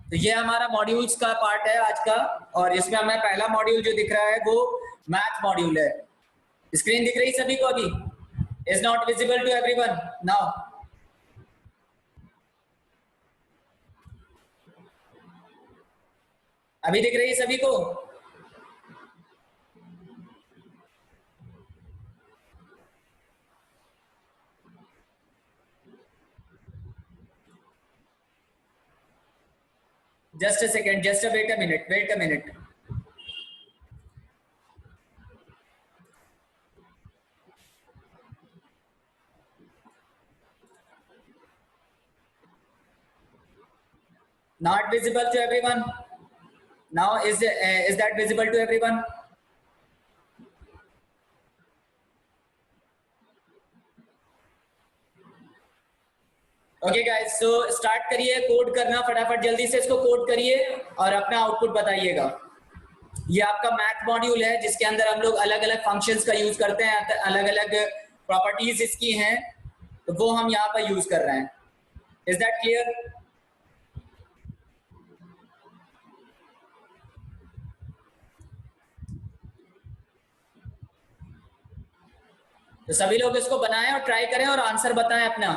तो ये हमारा मॉड्यूल्स का पार्ट है आज का, और इसमें हमें पहला मॉड्यूल जो दिख रहा है वो मैथ मॉड्यूल है। स्क्रीन दिख रही सभी को अभी? Is not visible to everyone now? अभी दिख रही है सभी को? Just a second, just a wait a minute, wait a minute. Not visible to everyone. Now is that visible to everyone? Okay guys, so start करिए code करना, फटाफट जल्दी से इसको कोड करिए और अपना आउटपुट बताइएगा। ये आपका मैथ मॉड्यूल है जिसके अंदर हम लोग अलग अलग फंक्शंस का यूज करते हैं, अलग अलग प्रॉपर्टीज इसकी हैं, तो वो हम यहाँ पर यूज कर रहे हैं। Is that clear? तो सभी लोग इसको बनाएं और ट्राई करें और आंसर बताएं अपना।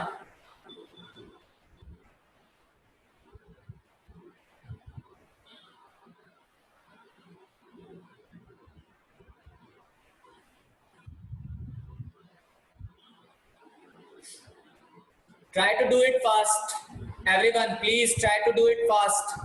Try to do it fast. Everyone, please try to do it fast.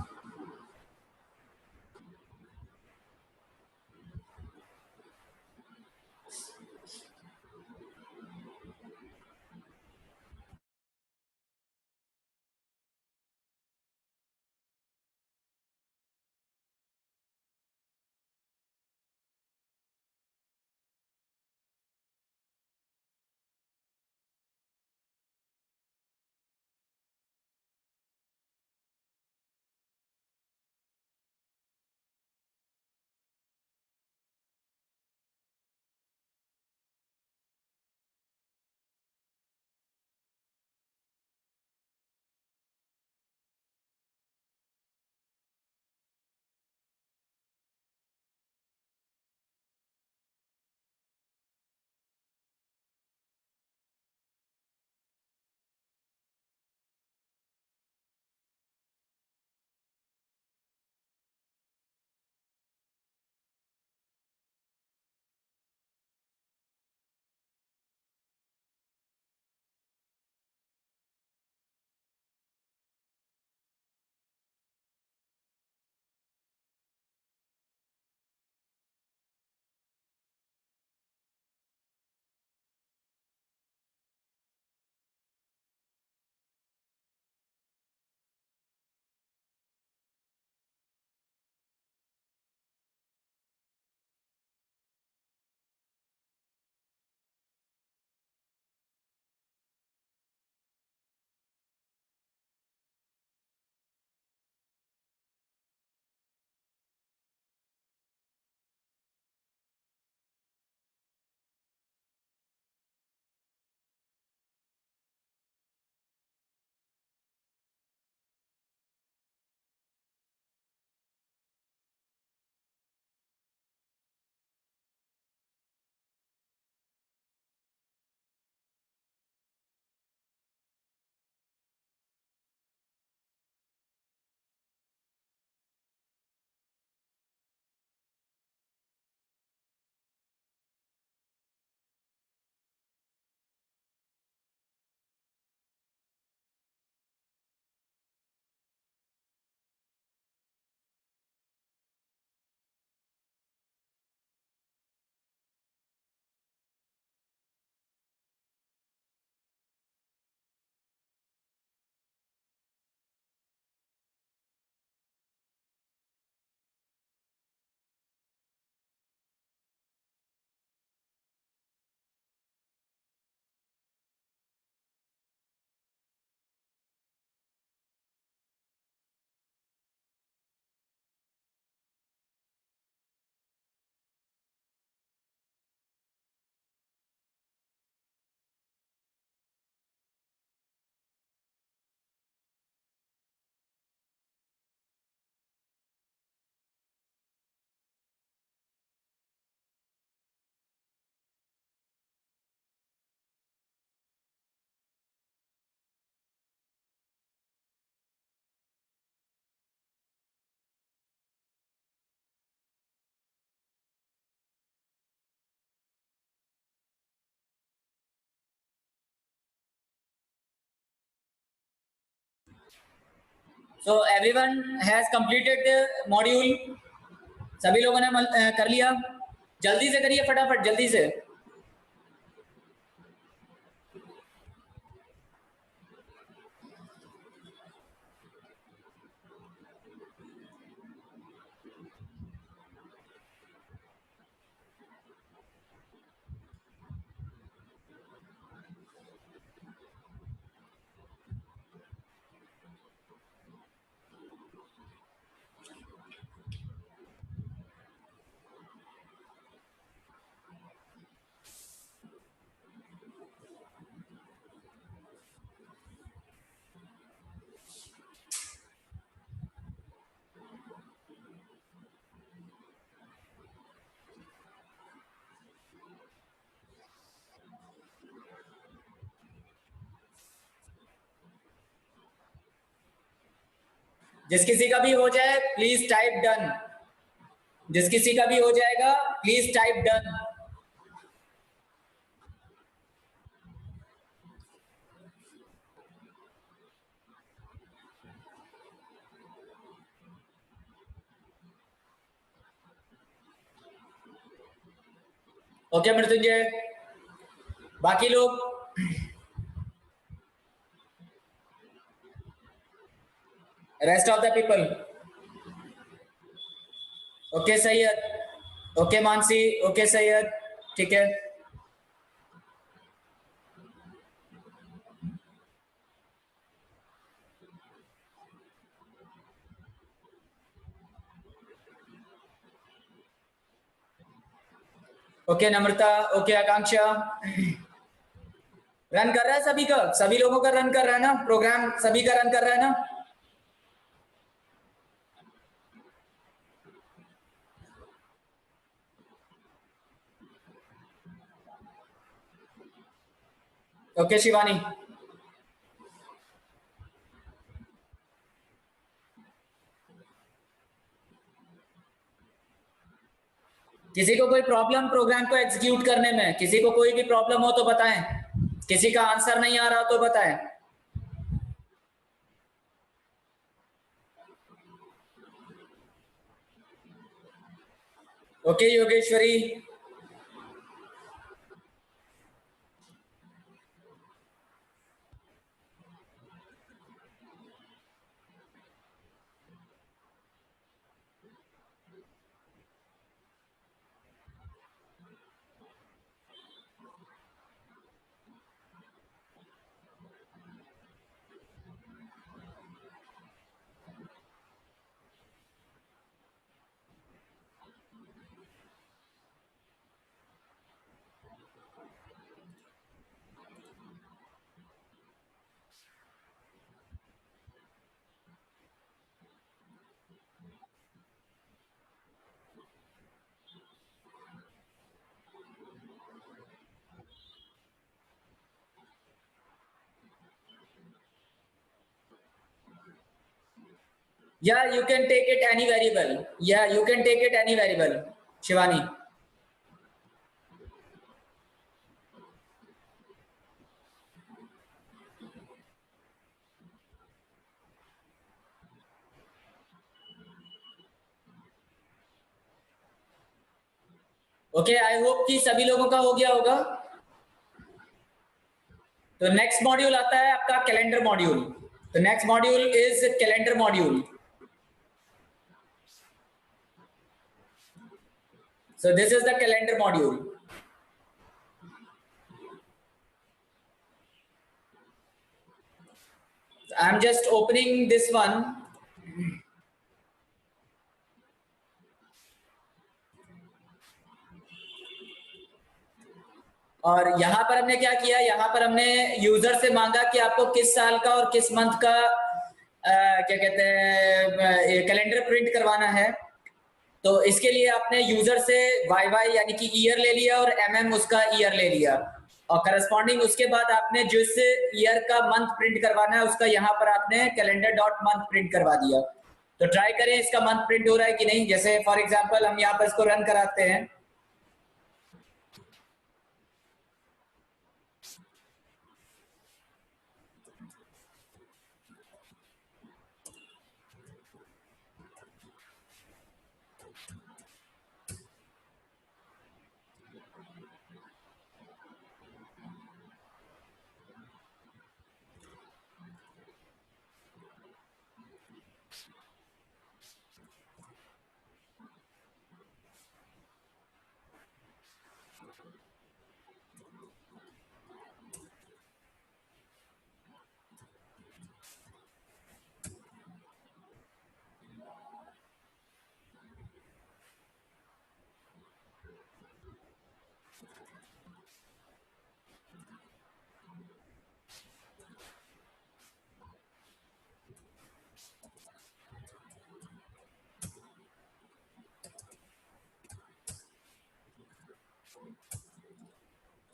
So everyone has completed the module. सभी लोगों ने कर लिया? जल्दी से करिए, फटाफट जल्दी से. जिस किसी का भी हो जाए प्लीज टाइप डन. जिस किसी का भी हो जाएगा please type done. Okay Mrityunjay, बाकी लोग rest of the people. Okay Syed, okay Mansi, okay Syed, ठीक है. ओके नम्रता, ओके आकांक्षा. रन कर रहा है सभी का, सभी लोगों का रन कर रहा है ना प्रोग्राम, सभी का रन कर रहा है ना. ओके शिवानी. किसी को कोई प्रॉब्लम प्रोग्राम को एग्जीक्यूट करने में, किसी को कोई भी प्रॉब्लम हो तो बताएं. किसी का आंसर नहीं आ रहा तो बताएं. Okay Yogeshwari. Yeah, you can take it any variable. Yeah, you can take it any variable. Shivani. Okay, I hope कि सभी लोगों का हो गया होगा. तो नेक्स्ट मॉड्यूल आता है आपका कैलेंडर मॉड्यूल. तो next module is calendar module. So this is the calendar module. I'm just opening this one. और यहाँ पर हमने क्या किया, यहाँ पर हमने यूजर से मांगा कि आपको किस साल का और किस मंथ का क्या कहते हैं कैलेंडर प्रिंट करवाना है. तो इसके लिए आपने यूजर से वाई यानी कि ईयर ले लिया और उसका ईयर ले लिया, और करस्पॉन्डिंग उसके बाद आपने जिस ईयर का मंथ प्रिंट करवाना है उसका यहाँ पर आपने कैलेंडर डॉट मंथ प्रिंट करवा दिया. तो ट्राई करें इसका मंथ प्रिंट हो रहा है कि नहीं. जैसे फॉर एग्जांपल हम यहाँ पर इसको रन कराते हैं.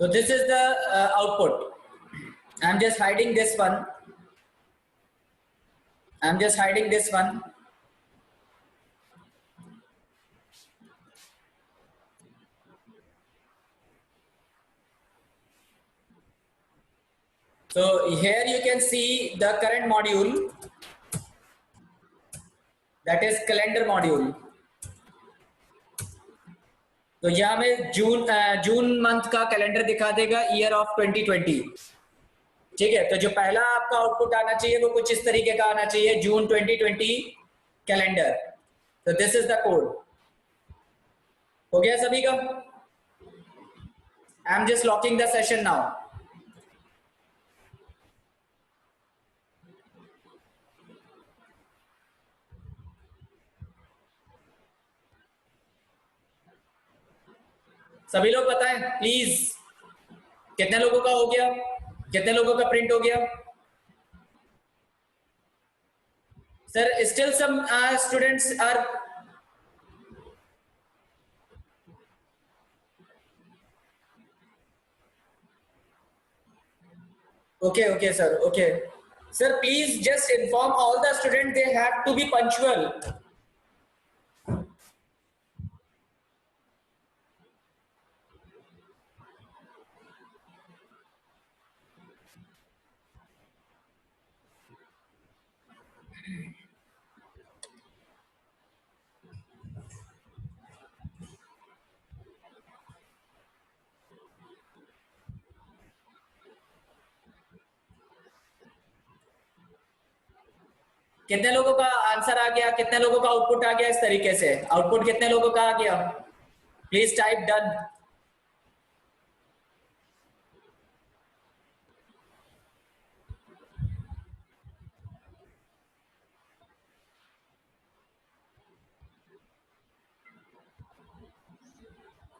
So this is the output. I'm just hiding this one. I'm just hiding this one. So here you can see the current module, that is calendar module. तो यहाँ में जून मंथ का कैलेंडर दिखा देगा year of 2020. ठीक है, तो जो पहला आपका आउटपुट आना चाहिए वो कुछ इस तरीके का आना चाहिए, जून 2020 कैलेंडर. तो दिस इज द कोड. हो गया सभी का? आई am just locking the session now. सभी लोग बताएं प्लीज, कितने लोगों का हो गया, कितने लोगों का प्रिंट हो गया? Sir still some students are. Okay, sir. Okay, sir. Please just inform all the students they have to be punctual. कितने लोगों का आंसर आ गया, कितने लोगों का आउटपुट आ गया? इस तरीके से आउटपुट कितने लोगों का आ गया? Please type done.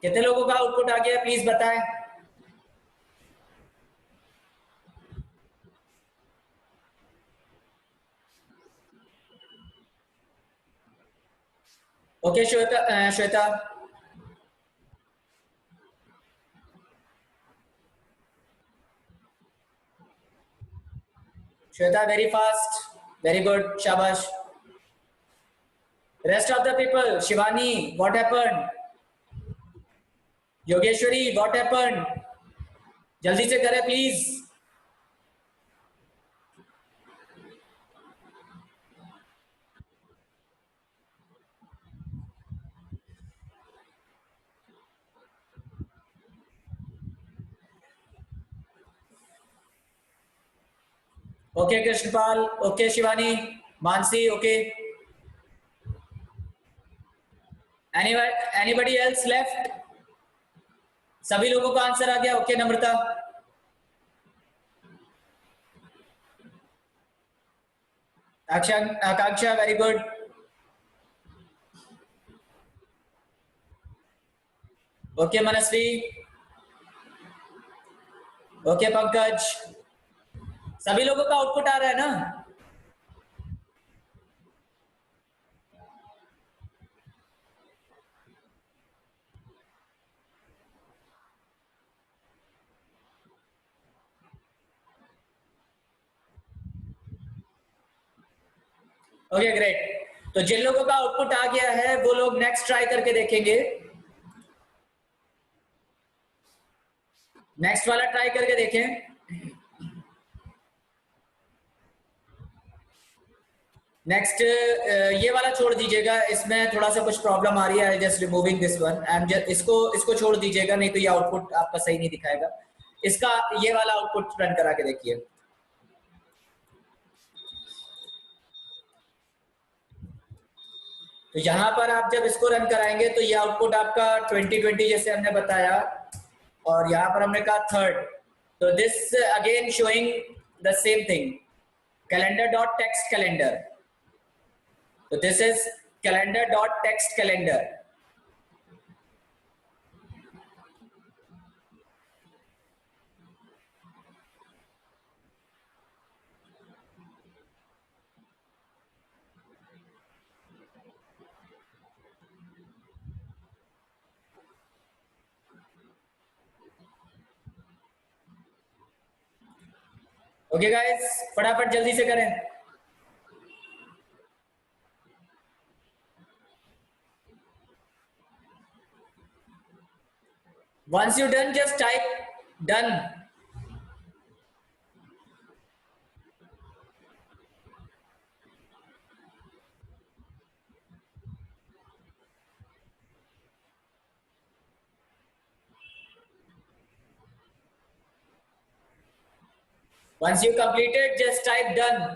कितने लोगों का आउटपुट आ गया प्लीज बताएं. Okay Shweta, Shweta. Shweta very fast, very good, शाबाश. Rest of the people, Shivani what happened? Yogeshwari what happened? जल्दी से करें please. Okay Krishnapal, okay Shivani, Mansi, okay. Anybody else left? सभी लोगों का आंसर आ गया? Okay Namrata. Akanksha very good. Okay Manasvi, okay Pankaj. सभी लोगों का आउटपुट आ रहा है ना? Okay great. तो जिन लोगों का आउटपुट आ गया है वो लोग नेक्स्ट ट्राई करके देखेंगे. नेक्स्ट वाला ट्राई करके देखें. नेक्स्ट ये वाला छोड़ दीजिएगा, इसमें थोड़ा सा कुछ प्रॉब्लम आ रही है. Just removing this one. इसको छोड़ दीजिएगा, नहीं तो ये आउटपुट आपका सही नहीं दिखाएगा. इसका ये वाला आउटपुट रन करा के देखिए. तो यहाँ पर आप जब इसको रन कराएंगे तो ये आउटपुट आपका 2020 जैसे हमने बताया, और यहाँ पर हमने कहा थर्ड. तो this again showing the same thing, calendar dot text calendar. So this is calendar dot text calendar. Okay guys, फटाफट जल्दी से करें. Once you done, just type done. Once you completed, just type done.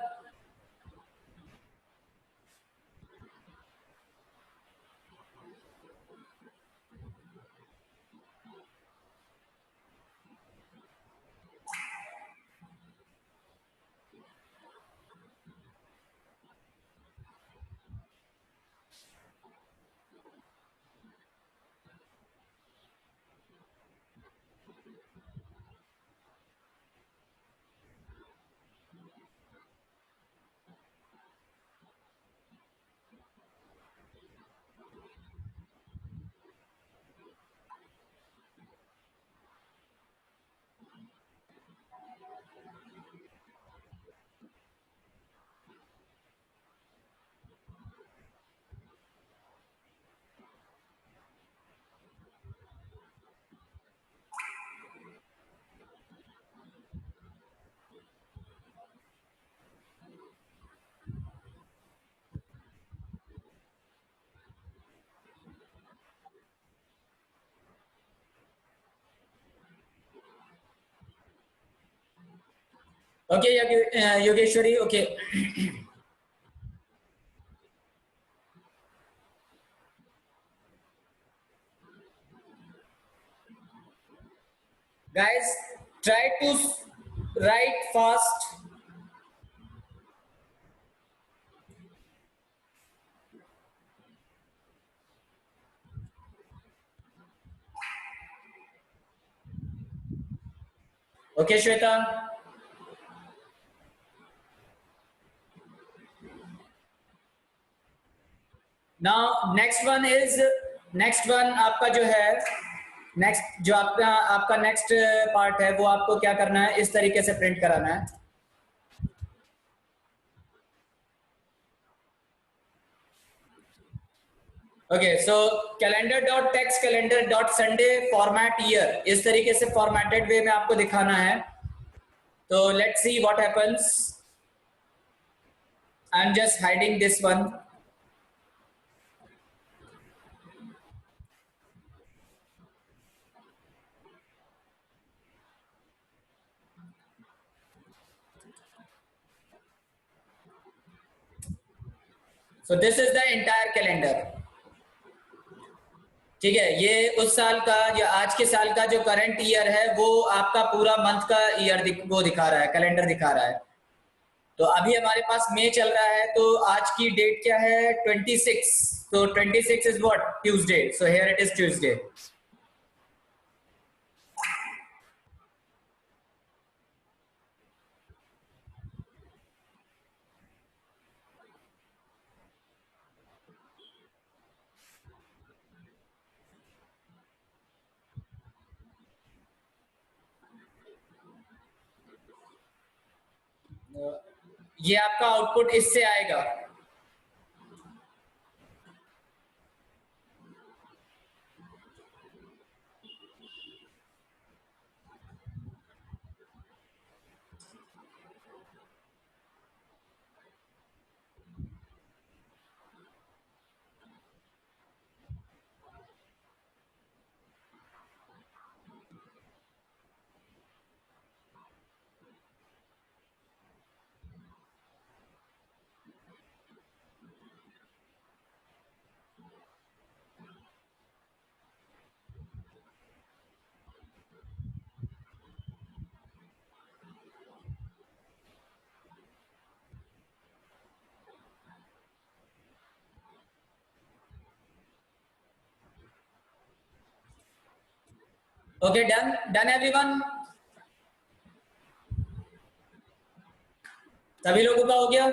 Okay, Yogeshwari. Okay. Guys, try to write fast. Okay, Shweta. Now next one आपका जो है, next जो आपका आपका नेक्स्ट पार्ट है वो आपको क्या करना है, इस तरीके से प्रिंट कराना है. Okay, so calendar dot text calendar dot Sunday format year, इस तरीके से फॉर्मेटेड वे में आपको दिखाना है. तो let's see what happens. I am just hiding this one. So this is the entire calendar. ठीक है, ये उस साल का या आज के साल का जो करंट ईयर है वो आपका पूरा मंथ का ईयर वो दिखा रहा है, कैलेंडर दिखा रहा है. तो अभी हमारे पास मई चल रहा है, तो आज की डेट क्या है, 26. तो 26 is what, Tuesday. So here it is Tuesday. ये आपका आउटपुट इससे आएगा. Okay, done done everyone. सभी लोगों का हो गया.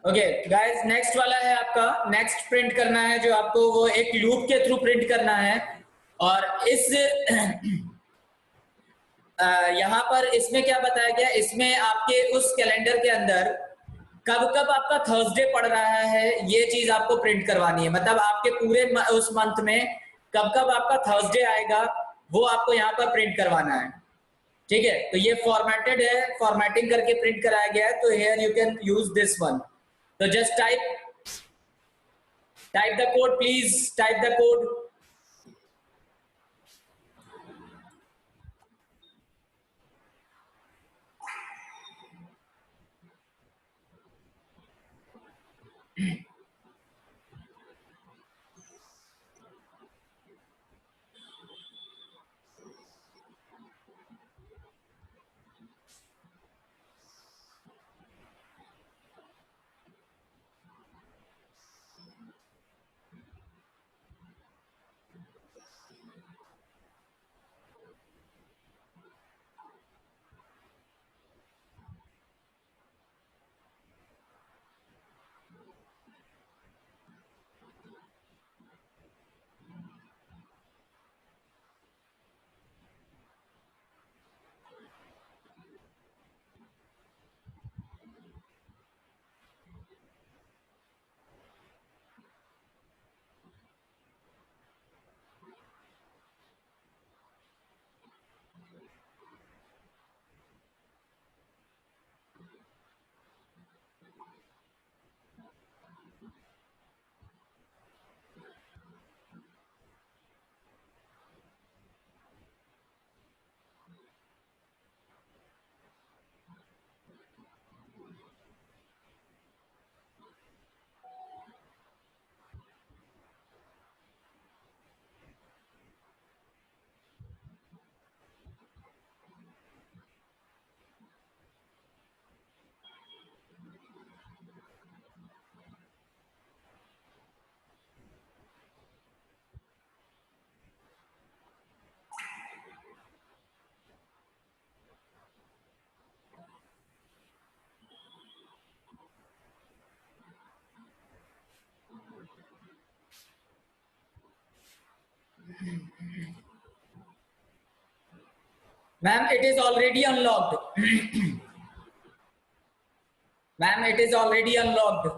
ओके गाइस, नेक्स्ट वाला है आपका, नेक्स्ट प्रिंट करना है जो आपको वो एक लूप के थ्रू प्रिंट करना है। और इस यहाँ पर इसमें क्या बताया गया, इसमें आपके उस कैलेंडर के अंदर कब कब आपका थर्सडे पड़ रहा है ये चीज आपको प्रिंट करवानी है। मतलब आपके पूरे उस मंथ में कब कब आपका थर्सडे आएगा वो आपको यहाँ पर प्रिंट करवाना है। ठीक है, तो ये फॉर्मेटेड है, फॉर्मेटिंग करके प्रिंट कराया गया है। तो here you can use this one. तो just type the code please, type the code. Ma'am it is already unlocked. Ma'am it is already unlocked.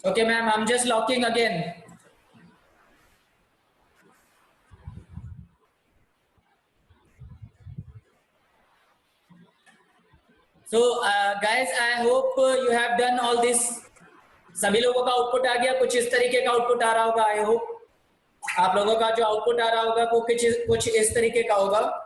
Okay, ma'am, I'm just locking again. So, guys, I hope you have done all this. सभी लोगों का output आ गया, कुछ इस तरीके का output आ रहा होगा। आई होप आप लोगों का जो आउटपुट आ रहा होगा वो कुछ इस तरीके का होगा।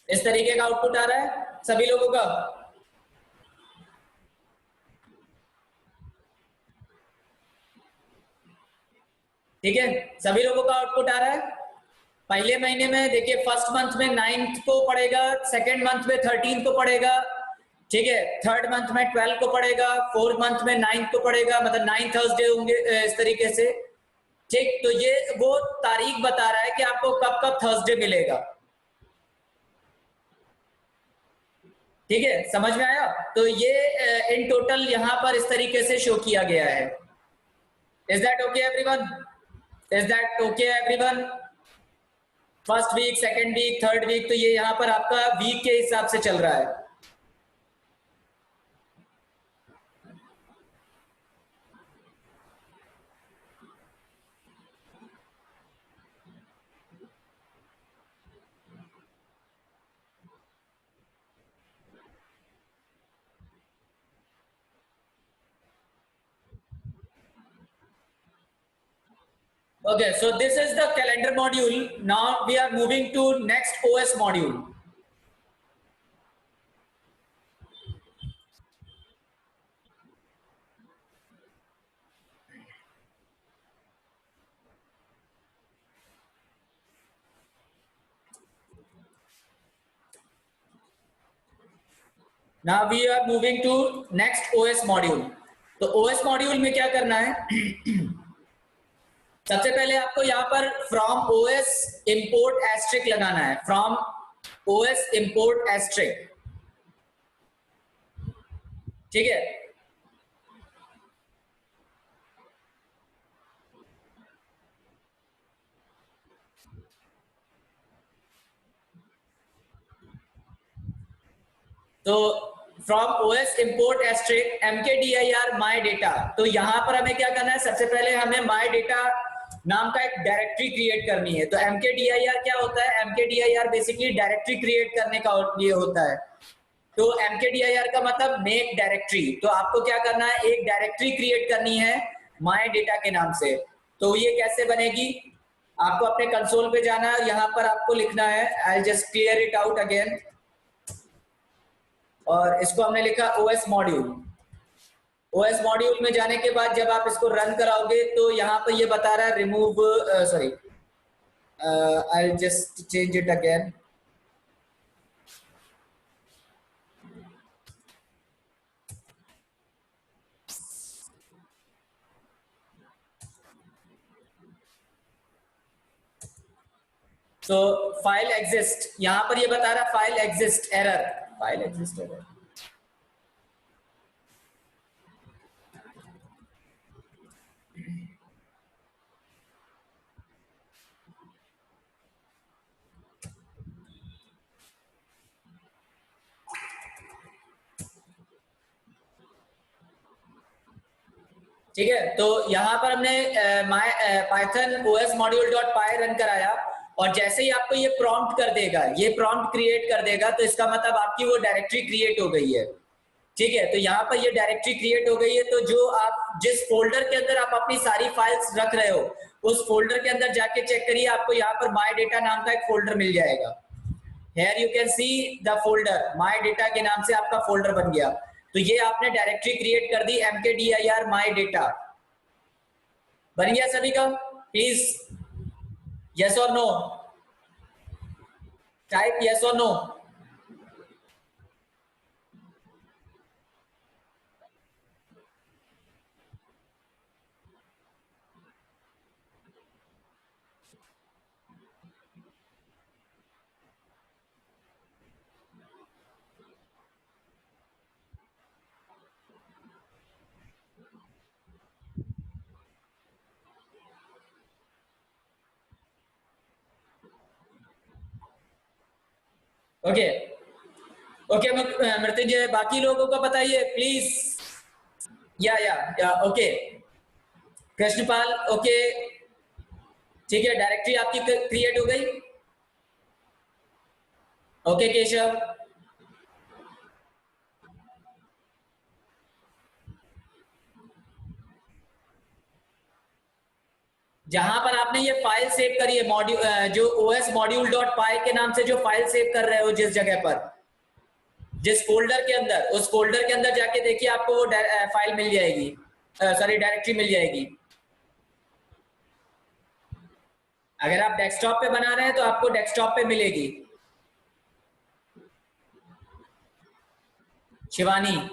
इस तरीके का आउटपुट आ रहा है सभी लोगों का। ठीक है, सभी लोगों का आउटपुट आ रहा है। पहले महीने में देखिए, फर्स्ट मंथ में 9th को पड़ेगा, सेकेंड मंथ में 13 को पड़ेगा, ठीक है, थर्ड मंथ में 12 को पड़ेगा, फोर्थ मंथ में 9 को पड़ेगा, मतलब 9 थर्सडे होंगे इस तरीके से। ठीक, तो ये वो तारीख बता रहा है कि आपको कब कब थर्सडे मिलेगा। ठीक है, समझ में आया? तो ये इन टोटल यहाँ पर इस तरीके से शो किया गया है। Is that okay everyone? Is that okay everyone? First week, second week, third week, तो ये यहाँ पर आपका वीक के हिसाब से चल रहा है। Okay, so this is the calendar module. Now we are moving to next OS module. Now we are moving to next OS module. तो OS module में क्या करना है? सबसे पहले आपको यहाँ पर फ्रॉम OS import asterisk लगाना है. From OS import asterisk. ठीक है. तो from OS import asterisk mkdir my data. तो यहाँ पर हमें क्या करना है? सबसे पहले हमें my data नाम का एक डायरेक्टरी क्रिएट करनी है. तो mkdir क्या होता है? mkdir बेसिकली डायरेक्टरी क्रिएट करने का ये होता है. तो mkdir का मतलब मेक डायरेक्टरी. तो आपको क्या करना है? एक डायरेक्टरी क्रिएट करनी है my data के नाम से. तो ये कैसे बनेगी? आपको अपने कंसोल पे जाना है. यहाँ पर आपको लिखना है, I'll just clear it out again. और इसको हमने लिखा OS मॉड्यूल. OS मॉड्यूल में जाने के बाद जब आप इसको रन कराओगे तो यहाँ पर ये बता रहा है remove, sorry, I'll just change it again. तो फाइल एग्जिस्ट, यहाँ पर ये बता रहा है file exist error. File exist error. ठीक है. तो यहाँ पर हमने python os module.py रन कराया और जैसे ही आपको ये प्रॉम्प्ट कर देगा, ये प्रॉम्प्ट क्रिएट कर देगा, तो इसका मतलब आपकी वो डायरेक्टरी क्रिएट हो गई है. ठीक है. तो यहाँ पर ये डायरेक्टरी क्रिएट हो गई है. तो जो आप जिस फोल्डर के अंदर आप अपनी सारी फाइल्स रख रहे हो, उस फोल्डर के अंदर जाके चेक करिए, आपको यहाँ पर माई डेटा नाम का एक फोल्डर मिल जाएगा. Here you can see the folder my data के नाम से आपका फोल्डर बन गया. तो ये आपने डायरेक्टरी क्रिएट कर दी mkdir my data. बन गया सभी का? Please yes or no, type yes or no. Okay okay Mrityunjay, बाकी लोगों को बताइए प्लीज. या ओके. कृष्णपाल ओके. ठीक है. डायरेक्टरी आपकी क्रिएट हो गई. ओके केशव. जहां पर आपने ये फाइल सेव करी है मॉड्यूल, जो OS module.py के नाम से जो फाइल सेव कर रहे हो, जिस जगह पर, जिस फोल्डर के अंदर, उस फोल्डर के अंदर जाके देखिए, आपको वो फाइल मिल जाएगी, सॉरी डायरेक्टरी मिल जाएगी. अगर आप डेस्कटॉप पे बना रहे हैं तो आपको डेस्कटॉप पे मिलेगी. Shivani.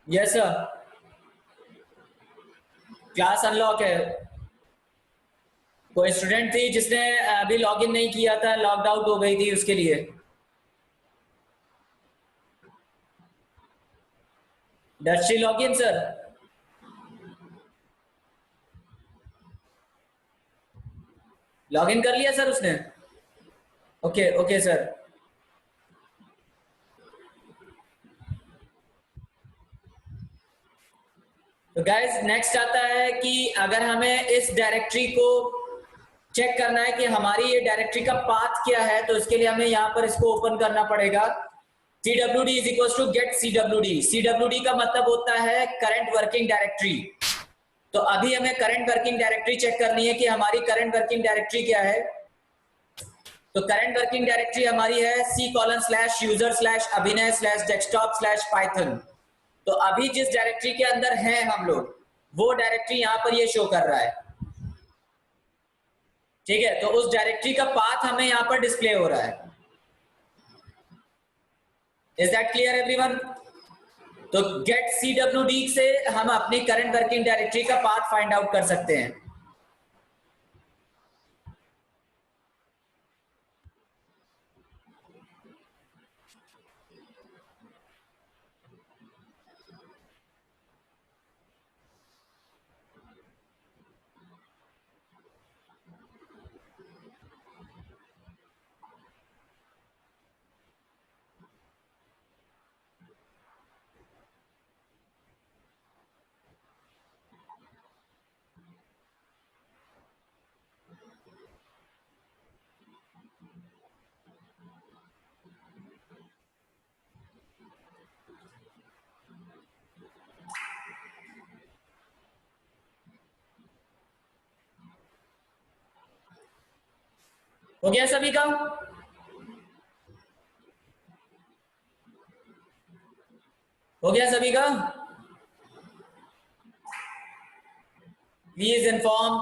Yes sir. Class unlock है. कोई स्टूडेंट थी जिसने अभी लॉगिन नहीं किया था, लॉग्ड आउट हो गई थी, उसके लिए. Dusty login sir. लॉगिन कर लिया सर उसने. Okay okay sir. तो गाइस नेक्स्ट आता है कि अगर हमें इस डायरेक्टरी को चेक करना है कि हमारी ये डायरेक्टरी का पाथ क्या है, तो इसके लिए हमें यहाँ पर इसको ओपन करना पड़ेगा। CWD is equal to get CWD। CWD का मतलब होता है करंट वर्किंग डायरेक्टरी। तो अभी हमें करंट वर्किंग डायरेक्टरी चेक करनी है कि हमारी करंट वर्किंग डायरेक्टरी क्या है। तो करंट वर्किंग डायरेक्टरी हमारी है c:/user/abhinay/desktop/python। तो अभी जिस डायरेक्टरी के अंदर हैं हम लोग, वो डायरेक्टरी यहां पर ये शो कर रहा है। ठीक है, तो उस डायरेक्टरी का पाथ हमें यहां पर डिस्प्ले हो रहा है। Is that clear everyone? तो गेट CWD से हम अपनी करंट वर्किंग डायरेक्टरी का पाथ फाइंड आउट कर सकते हैं। हो गया सभी का? हो गया सभी का? Please inform.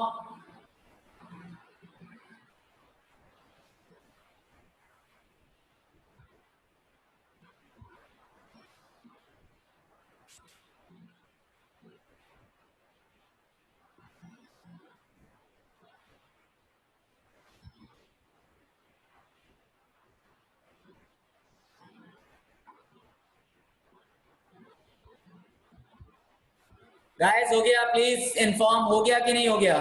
गाइस हो गया? Please inform. हो गया कि नहीं हो गया?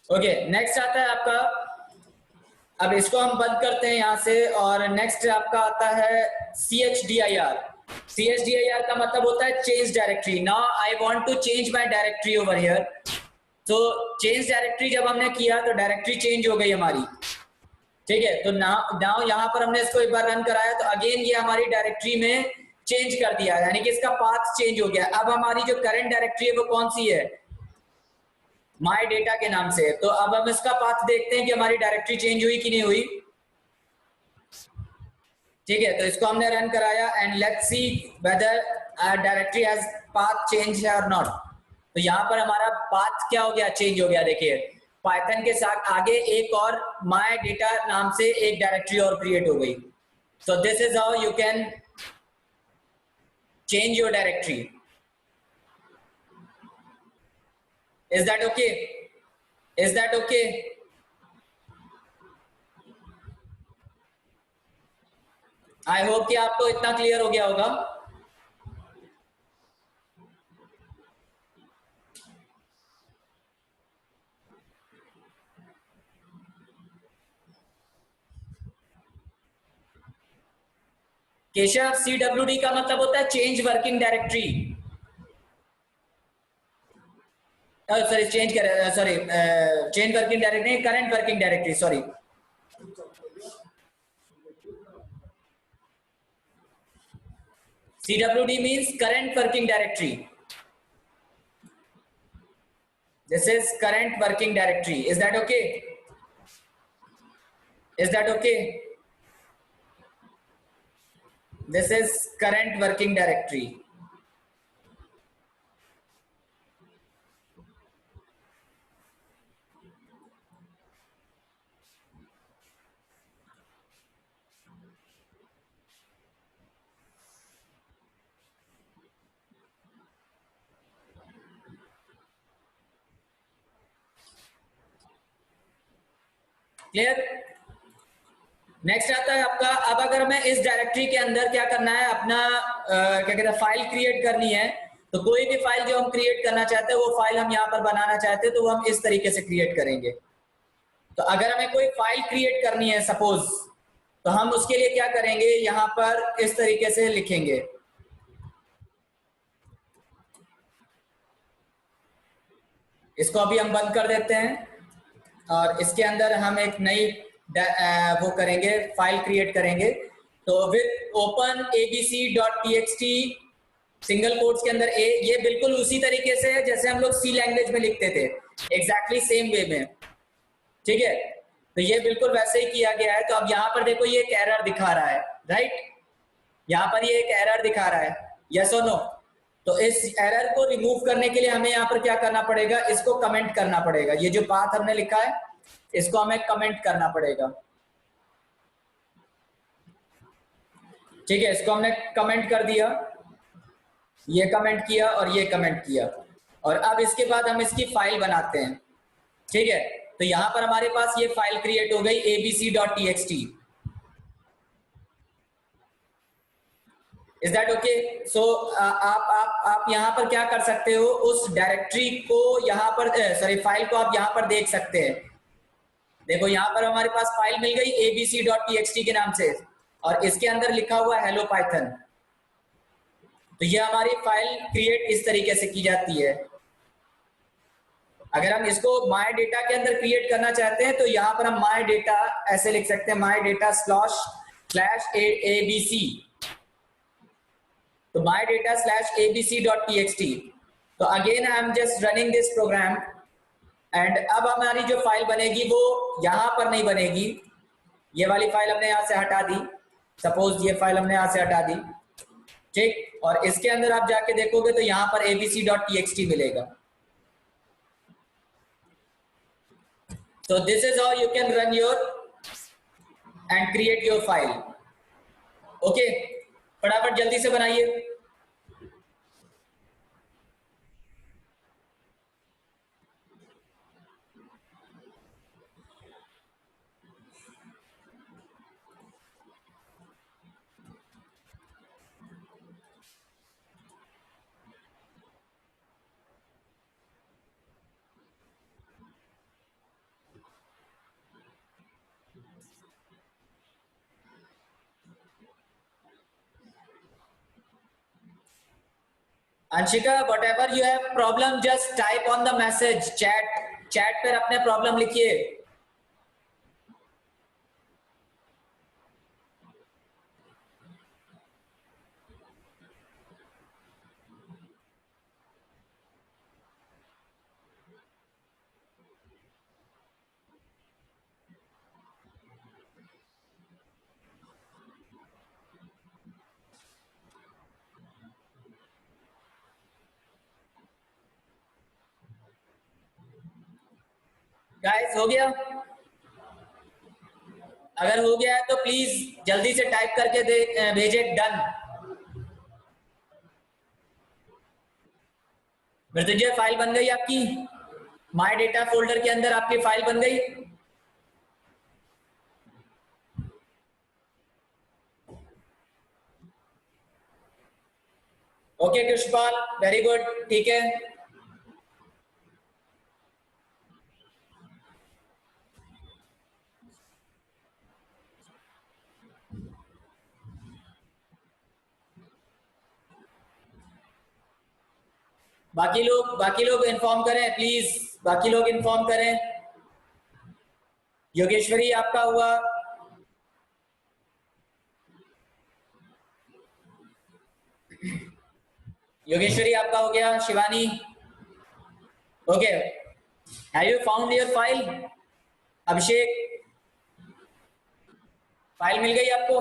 ओके, नेक्स्ट आता है आपका, अब इसको हम बंद करते हैं यहां से, और नेक्स्ट आपका आता है CHDIR। CHDIR का मतलब होता है change directory. Now I want to change my directory over here. तो चेंज डायरेक्टरी जब हमने किया तो डायरेक्टरी चेंज हो गई हमारी। ठीक है, तो नाउ यहाँ पर हमने इसको एक बार रन कराया तो अगेन ये हमारी डायरेक्टरी में चेंज कर दिया, यानी कि इसका पाथ चेंज हो गया। अब हमारी जो करंट डायरेक्टरी है वो कौन सी है? माय डेटा के नाम से। तो अब हम इसका पाथ देखते हैं कि हमारी डायरेक्टरी चेंज हुई कि नहीं हुई। ठीक है, तो इसको हमने रन कराया and let's see whether directory has path change और नॉट। तो यहाँ पर हमारा पाथ क्या हो गया? चेंज हो गया। देखिए, पाइथन के साथ आगे एक और माय डेटा नाम से एक डायरेक्टरी और क्रिएट हो गई। So this is how you can change your directory. Is that okay? Is that okay? I hope कि आपको इतना क्लियर हो गया होगा। केशव, CWD का मतलब होता है change working directory. Sorry, change कर, sorry, change working directory, current working directory, sorry. CWD means current working directory. This is current working directory. Is that okay? Is that okay? This is current working directory. Clear? Next आता है आपका, अब अगर मैं इस directory के अंदर क्या करना है, अपना क्या कहते हैं, फाइल क्रिएट करनी है। तो कोई भी फाइल जो हम क्रिएट करना चाहते हैं, वो फाइल हम यहाँ पर बनाना चाहते हैं, तो वो हम इस तरीके से क्रिएट करेंगे। तो अगर हमें कोई फाइल क्रिएट करनी है सपोज, तो हम उसके लिए क्या करेंगे, यहां पर इस तरीके से लिखेंगे। इसको अभी हम बंद कर देते हैं और इसके अंदर हम एक नई वो करेंगे, फाइल क्रिएट करेंगे। तो with open abc.txt single quotes के अंदर ए, ये बिल्कुल उसी तरीके से है जैसे हम लोग सी लैंग्वेज में लिखते थे, एग्जैक्टली सेम वे में, ठीक है। तो ये बिल्कुल वैसे ही किया गया है। तो अब यहाँ पर देखो ये एक एरर दिखा रहा है, राइट, यहाँ पर ये एक एरर दिखा रहा है, यस और नो। तो इस एरर को रिमूव करने के लिए हमें यहाँ पर क्या करना पड़ेगा, इसको कमेंट करना पड़ेगा। ये जो पाथ हमने लिखा है इसको हमें कमेंट करना पड़ेगा, ठीक है। इसको हमने कमेंट कर दिया, ये कमेंट किया और ये कमेंट किया, और अब इसके बाद हम इसकी फाइल बनाते हैं, ठीक है। तो यहां पर हमारे पास ये फाइल क्रिएट हो गई abc.txt। Is that okay? सो आप यहां पर क्या कर सकते हो, उस डायरेक्टरी को यहां पर सॉरी फाइल को आप यहां पर देख सकते हैं। देखो यहां पर हमारे पास फाइल मिल गई abc.txt के नाम से, और इसके अंदर लिखा हुआ हेलो पाइथन। तो ये हमारी फाइल क्रिएट इस तरीके से की जाती है। अगर हम इसको माय डेटा के अंदर क्रिएट करना चाहते हैं तो यहाँ पर हम माय डेटा ऐसे लिख सकते हैं, माय डेटा /abc। तो माय डेटा /abc.txt। तो again I am just running this program, and अब हमारी जो फाइल बनेगी वो यहाँ पर नहीं बनेगी। ये वाली फाइल हमने यहाँ से हटा दी, सपोज ये फाइल हमने यहाँ से हटा दी, ठीक। और इसके अंदर आप जाके देखोगे तो यहाँ पर abc.txt मिलेगा। So this is how you can run your and create your file. Okay, फटाफट जल्दी से बनाइए। Anshika, whatever you have problem, just type on the message chat पर अपने प्रॉब्लम लिखिए। गाइस हो गया? अगर हो गया है तो प्लीज जल्दी से टाइप करके भेजे डन। मृत्युंजय फाइल बन गई आपकी, माय डेटा फोल्डर के अंदर आपकी फाइल बन गई। ओके कृष्णपाल, वेरी गुड, ठीक है। बाकी लोग इन्फॉर्म करें प्लीज, बाकी लोग इन्फॉर्म करें। योगेश्वरी आपका हुआ, योगेश्वरी आपका हो गया, Shivani okay. Have you found your file? Abhishek file मिल गई आपको?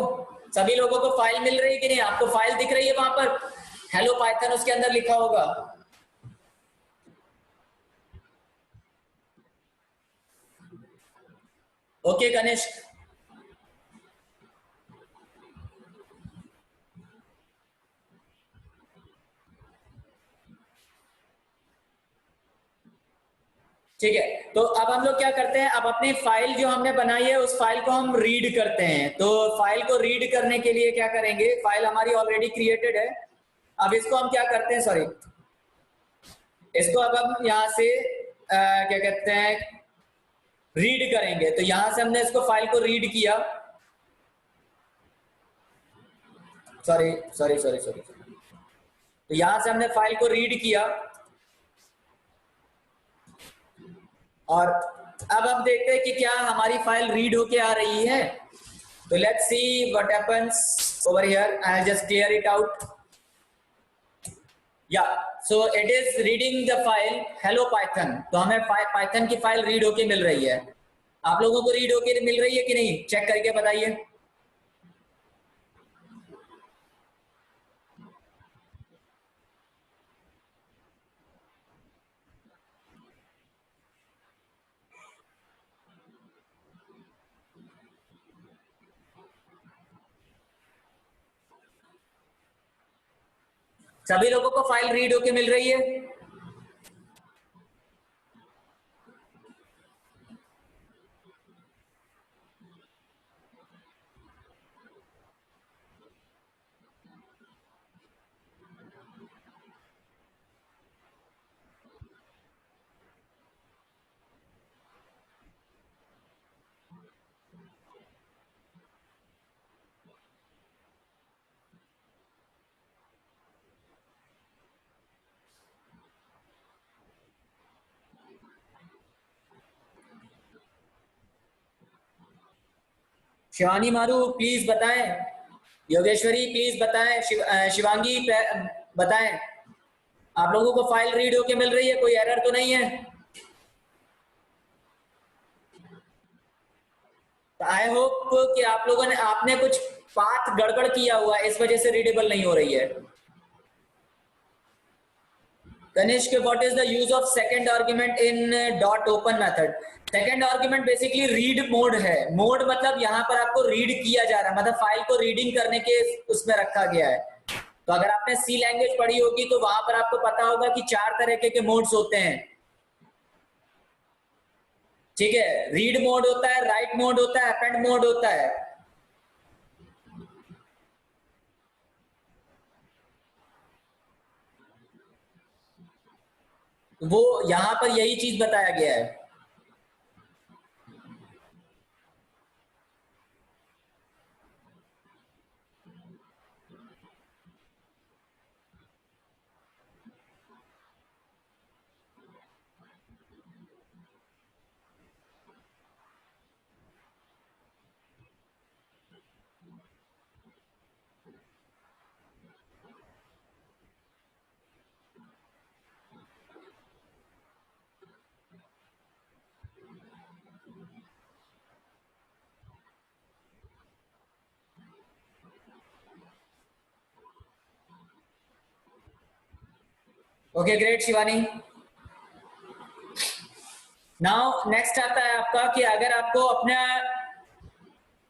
सभी लोगों को फाइल मिल रही कि नहीं? आपको फाइल दिख रही है वहां पर, हेलो पाइथन उसके अंदर लिखा होगा। ओके कनिष्क, ठीक है। तो अब हम लोग क्या करते हैं, अब अपनी फाइल जो हमने बनाई है उस फाइल को हम रीड करते हैं। तो फाइल को रीड करने के लिए क्या करेंगे, फाइल हमारी ऑलरेडी क्रिएटेड है, अब इसको हम क्या करते हैं, सॉरी इसको अब हम यहाँ से क्या कहते हैं, रीड करेंगे। तो यहां से हमने इसको फाइल को रीड किया, सॉरी सॉरी सॉरी सॉरी, तो यहां से हमने फाइल को रीड किया और अब हम देखते हैं कि क्या हमारी फाइल रीड होके आ रही है। तो let's see what happens over here, I will just clear it out. या so it is reading the file hello Python. तो हमें पाइथन की फाइल रीड होके मिल रही है। आप लोगों को रीड होके मिल रही है कि नहीं, चेक करके बताइए। सभी लोगों को फाइल रीड होके मिल रही है? शिवानी मारू प्लीज बताएं, योगेश्वरी प्लीज बताएं, शिवांगी बताएं, आप लोगों को फाइल रीड होके मिल रही है? कोई एरर तो नहीं है? आई होप कि आप लोगों ने आपने कुछ पाथ गड़बड़ किया हुआ है, इस वजह से रीडेबल नहीं हो रही है। Kanishk, what is the use of second argument in dot open method? Second argument basically read mode है। मोड मतलब यहाँ पर आपको रीड किया जा रहा है, मतलब फाइल को रीडिंग करने के उसमें रखा गया है। तो अगर आपने सी लैंग्वेज पढ़ी होगी तो वहां पर आपको पता होगा कि 4 तरह के मोड्स होते हैं। ठीक है, रीड मोड होता है, राइट मोड होता है, अपेंड मोड होता है। वो यहां पर यही चीज बताया गया है। Okay great Shivani. Now next आता है आपका कि अगर आपको अपना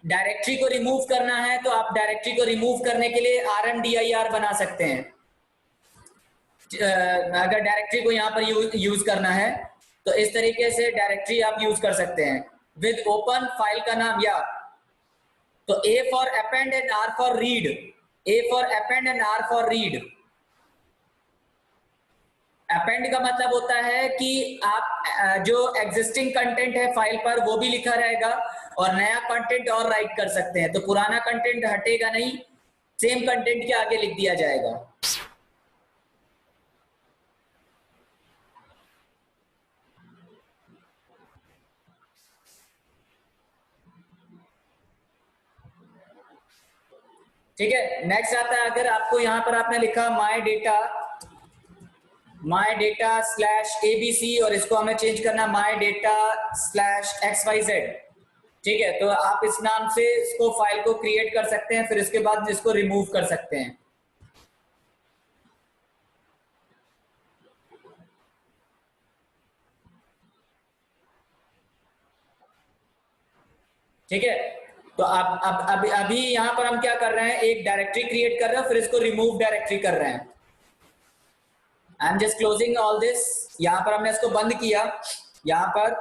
डायरेक्टरी को रिमूव करना है तो आप डायरेक्टरी को रिमूव करने के लिए RMDIR बना सकते हैं। अगर डायरेक्टरी को यहाँ पर यूज करना है तो इस तरीके से डायरेक्टरी आप यूज कर सकते हैं विद ओपन फाइल का नाम। या तो A for append and R for read, A for append and R for read. Append का मतलब होता है कि आप जो एग्जिस्टिंग कंटेंट है फाइल पर वो भी लिखा रहेगा और नया कंटेंट और राइट कर सकते हैं। तो पुराना कंटेंट हटेगा नहीं, सेम कंटेंट के आगे लिख दिया जाएगा। ठीक है, नेक्स्ट आता है अगर आपको यहां पर आपने लिखा माई डेटा स्लैश ABC और इसको हमें चेंज करना माई डेटा स्लैश XYZ। ठीक है, तो आप इस नाम से इसको फाइल को क्रिएट कर सकते हैं, फिर इसके बाद इसको रिमूव कर सकते हैं। ठीक है, तो अब अभी यहां पर हम क्या कर रहे हैं, एक डायरेक्टरी क्रिएट कर रहे हैं, फिर इसको रिमूव डायरेक्टरी कर रहे हैं। I am just closing all this. यहां पर हमने इसको बंद किया यहां पर,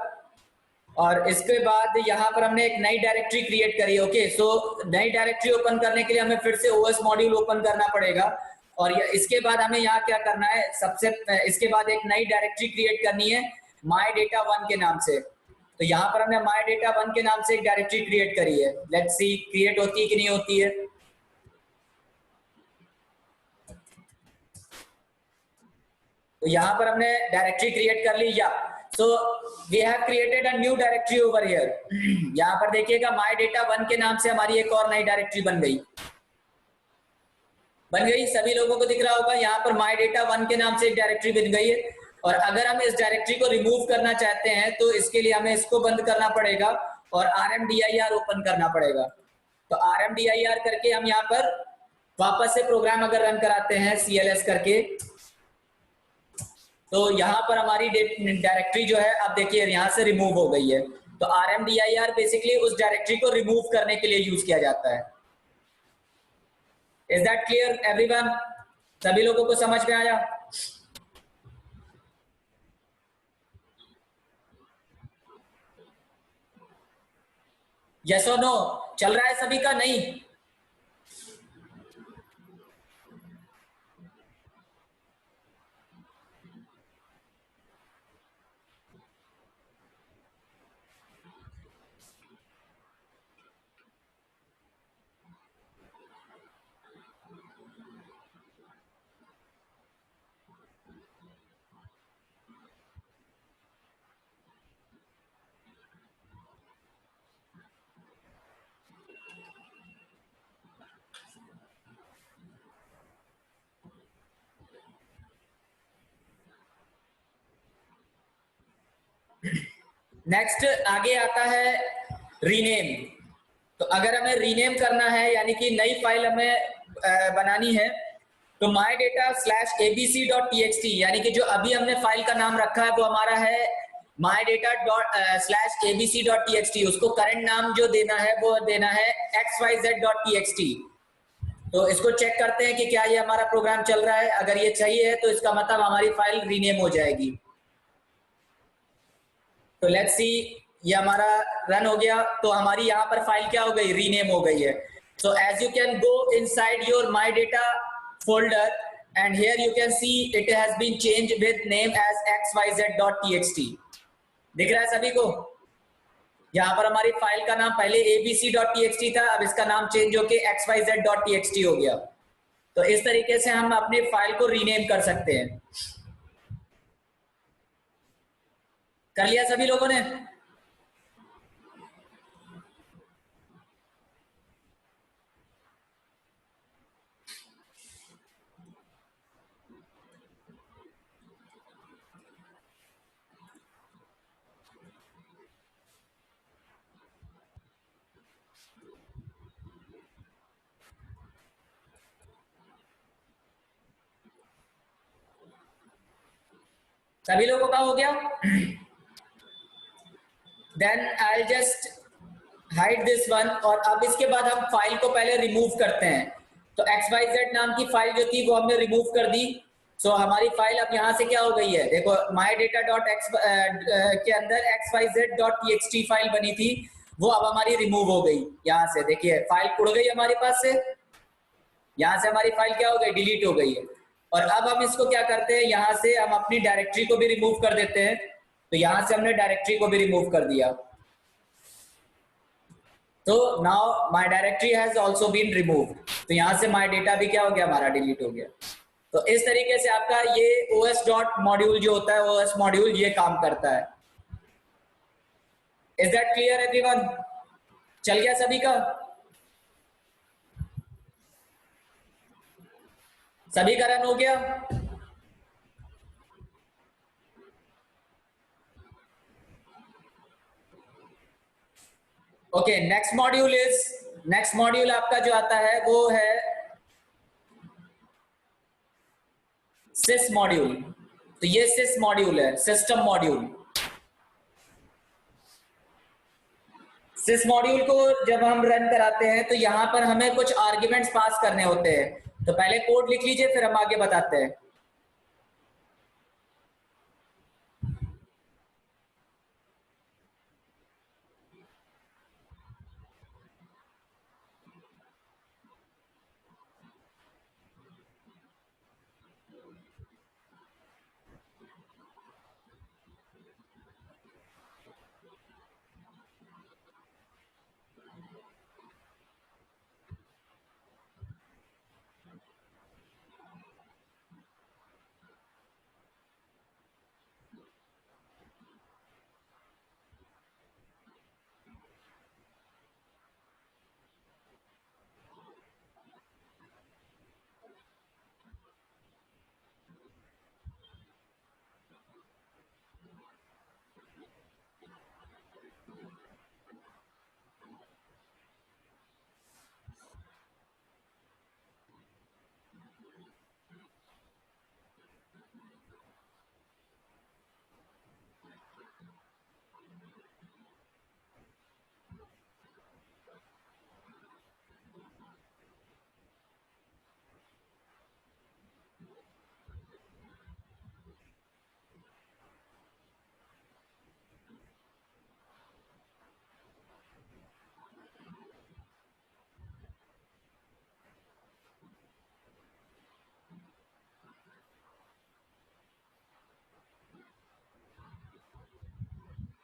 और इसके बाद यहां पर हमने एक नई डायरेक्टरी क्रिएट करी। ओके, सो नई डायरेक्टरी ओपन करने के लिए हमें फिर से OS मॉड्यूल ओपन करना पड़ेगा और इसके बाद हमें यहाँ क्या करना है, सबसे इसके बाद एक नई डायरेक्टरी क्रिएट करनी है माई डेटा 1 के नाम से। तो यहाँ पर हमने माई डेटा 1 के नाम से एक डायरेक्टरी क्रिएट करी है। लेट्स सी क्रिएट होती है कि नहीं होती है। तो यहाँ पर हमने डायरेक्टरी क्रिएट कर ली। या so we have created a new directory over here. यहाँ पर देखिएगा माई डेटा 1 के नाम से हमारी एक और नई डायरेक्टरी बन गई। सभी लोगों को दिख रहा होगा यहाँ पर माई डेटा 1 के नाम से एक डायरेक्टरी बन गई है। और अगर हम इस डायरेक्टरी को रिमूव करना चाहते हैं तो इसके लिए हमें इसको बंद करना पड़ेगा और RMDIR ओपन करना पड़ेगा। तो RMDIR करके हम यहाँ पर वापस से प्रोग्राम अगर रन कराते हैं CLS करके, तो यहाँ पर हमारी डायरेक्टरी जो है आप देखिए यहाँ से रिमूव हो गई है। तो RMDIR बेसिकली उस डायरेक्टरी को रिमूव करने के लिए यूज किया जाता है। Is that clear everyone? सभी लोगों को समझ में आया? यस और नो? चल रहा है सभी का? नहीं? नेक्स्ट आगे आता है रीनेम। तो अगर हमें रीनेम करना है यानी कि नई फाइल हमें बनानी है तो माई डेटा स्लैश abc.txt यानी कि जो अभी हमने फाइल का नाम रखा है वो हमारा है my data dot slash abc.txt। उसको करंट नाम जो देना है वो देना है xyz.txt। तो इसको चेक करते हैं कि क्या ये हमारा प्रोग्राम चल रहा है। अगर ये चाहिए है तो इसका मतलब हमारी फाइल रीनेम हो जाएगी। तो लेट्स सी, ये हमारा रन हो गया। तो हमारी यहाँ पर फाइल क्या हो गई? रीनेम हो गई है। So as you can go inside your my data folder and here you can see it has been change with name as xyz.txt। दिख रहा है सभी को? यहाँ पर हमारी फाइल का नाम पहले abc.txt था, अब इसका नाम चेंज होके xyz.txt हो गया। तो इस तरीके से हम अपनी फाइल को रीनेम कर सकते हैं। कर लिया सभी लोगों ने? सभी लोगों का हो गया? Then I just hide this one. और अब इसके बाद हम फाइल को पहले रिमूव करते हैं। तो xyz नाम की फाइल जो थी वो हमने रिमूव कर दी। सो हमारी फाइल अब यहाँ से क्या हो गई है? देखो माई डेटा डॉट एक्स के अंदर xyz.txt फाइल बनी थी, वो अब हमारी रिमूव हो गई। यहाँ से देखिए फाइल उड़ गई हमारे पास से। यहाँ से हमारी फाइल क्या हो गई? डिलीट हो गई है। और अब हम इसको क्या करते हैं, यहाँ से हम अपनी डायरेक्टरी को भी रिमूव कर देते हैं। तो यहाँ से हमने डायरेक्टरी को भी रिमूव कर दिया। तो now my directory has also been removed. तो यहाँ से माई डेटा भी क्या हो गया? हमारा डिलीट हो गया। तो इस तरीके से आपका ये OS डॉट मॉड्यूल जो होता है, OS मॉड्यूल ये काम करता है। Is that clear everyone? चल गया सभी का? सभी का रन हो गया? ओके, नेक्स्ट मॉड्यूल आपका जो आता है वो है सिस मॉड्यूल। तो ये सिस मॉड्यूल है, सिस्टम मॉड्यूल। सिस मॉड्यूल को जब हम रन कराते हैं तो यहाँ पर हमें कुछ आर्ग्यूमेंट्स पास करने होते हैं। तो पहले कोड लिख लीजिए, फिर हम आगे बताते हैं।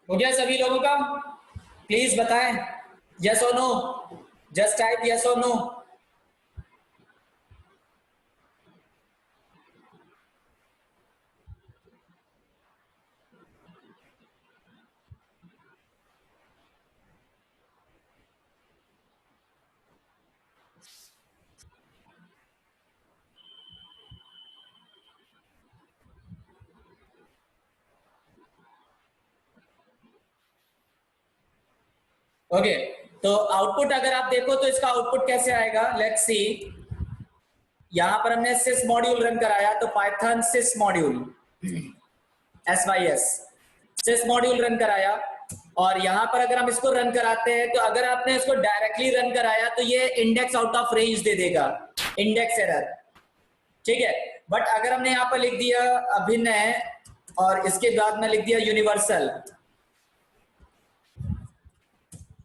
हो गया सभी लोगों का? प्लीज बताएं यस और नो, जस्ट टाइप यस और नो। ओके, तो आउटपुट अगर आप देखो तो इसका आउटपुट कैसे आएगा, लेट्स सी। यहां पर हमने सिस मॉड्यूल रन कराया, तो पाइथन सिस मॉड्यूल SYS सिस मॉड्यूल रन कराया, और यहां पर अगर हम इसको रन कराते हैं तो अगर आपने इसको डायरेक्टली रन कराया तो ये इंडेक्स आउट ऑफ रेंज दे देगा, इंडेक्स एरर, ठीक है। बट अगर हमने यहां पर लिख दिया अभिनय और इसके बाद में लिख दिया यूनिवर्सल,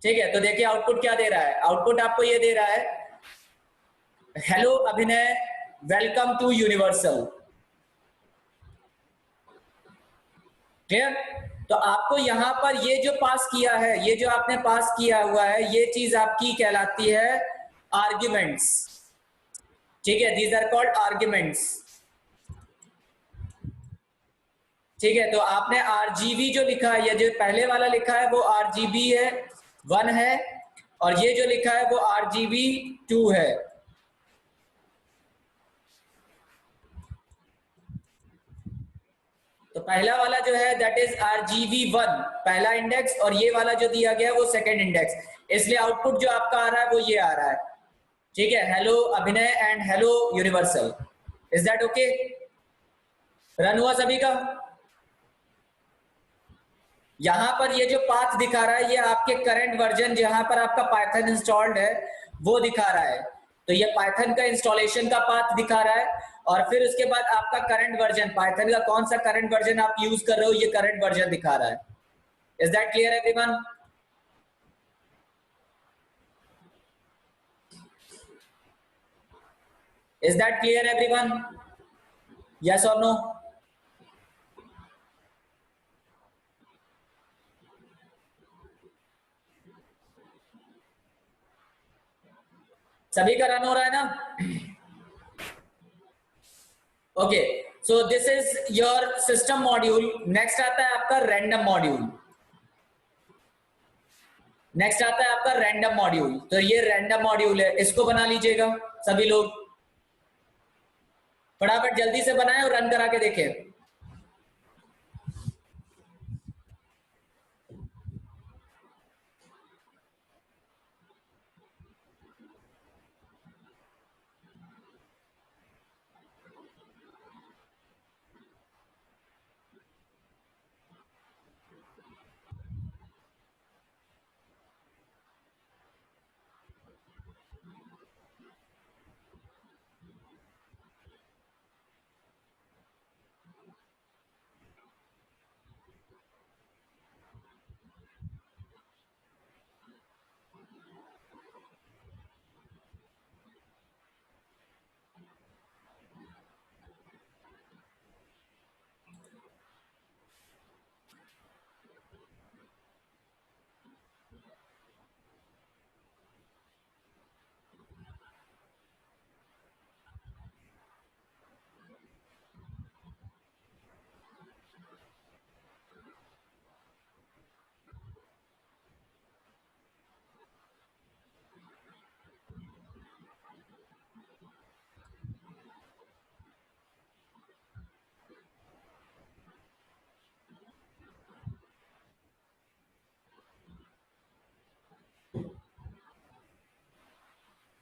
ठीक है, तो देखिए आउटपुट क्या दे रहा है। आउटपुट आपको ये दे रहा है, हेलो अभिनय, वेलकम टू यूनिवर्सल। क्लियर? तो आपको यहां पर ये जो पास किया है, ये जो आपने पास किया हुआ है, ये चीज आपकी कहलाती है आर्ग्यूमेंट्स, ठीक है, दीज आर कॉल्ड आर्ग्यूमेंट्स, ठीक है। तो आपने आरजीबी जो लिखा है, ये जो पहले वाला लिखा है वो आरजीबी है 1 है, और ये जो लिखा है वो आरजीबी 2 है। तो पहला वाला जो है दैट इज RGB1 पहला इंडेक्स, और ये वाला जो दिया गया है वो सेकंड इंडेक्स, इसलिए आउटपुट जो आपका आ रहा है वो ये आ रहा है, ठीक है, हेलो अभिनय and hello universal. Is that okay? Run हुआ सभी का? यहां पर ये जो पाथ दिखा रहा है ये आपके करंट वर्जन जहां पर आपका पाइथन इंस्टॉल्ड है वो दिखा रहा है, तो ये पाइथन का इंस्टॉलेशन का पाथ दिखा रहा है, और फिर उसके बाद आपका करंट वर्जन, पाइथन का कौन सा करंट वर्जन आप यूज कर रहे हो, ये करंट वर्जन दिखा रहा है। Is that clear everyone? Is that clear everyone? Yes और नो? सभी का रन हो रहा है ना? Okay, so this is your system module. Next आता है आपका रैंडम मॉड्यूल, नेक्स्ट आता है आपका रैंडम मॉड्यूल। तो ये रैंडम मॉड्यूल है, इसको बना लीजिएगा सभी लोग, फटाफट जल्दी से बनाएं और रन करा के देखें।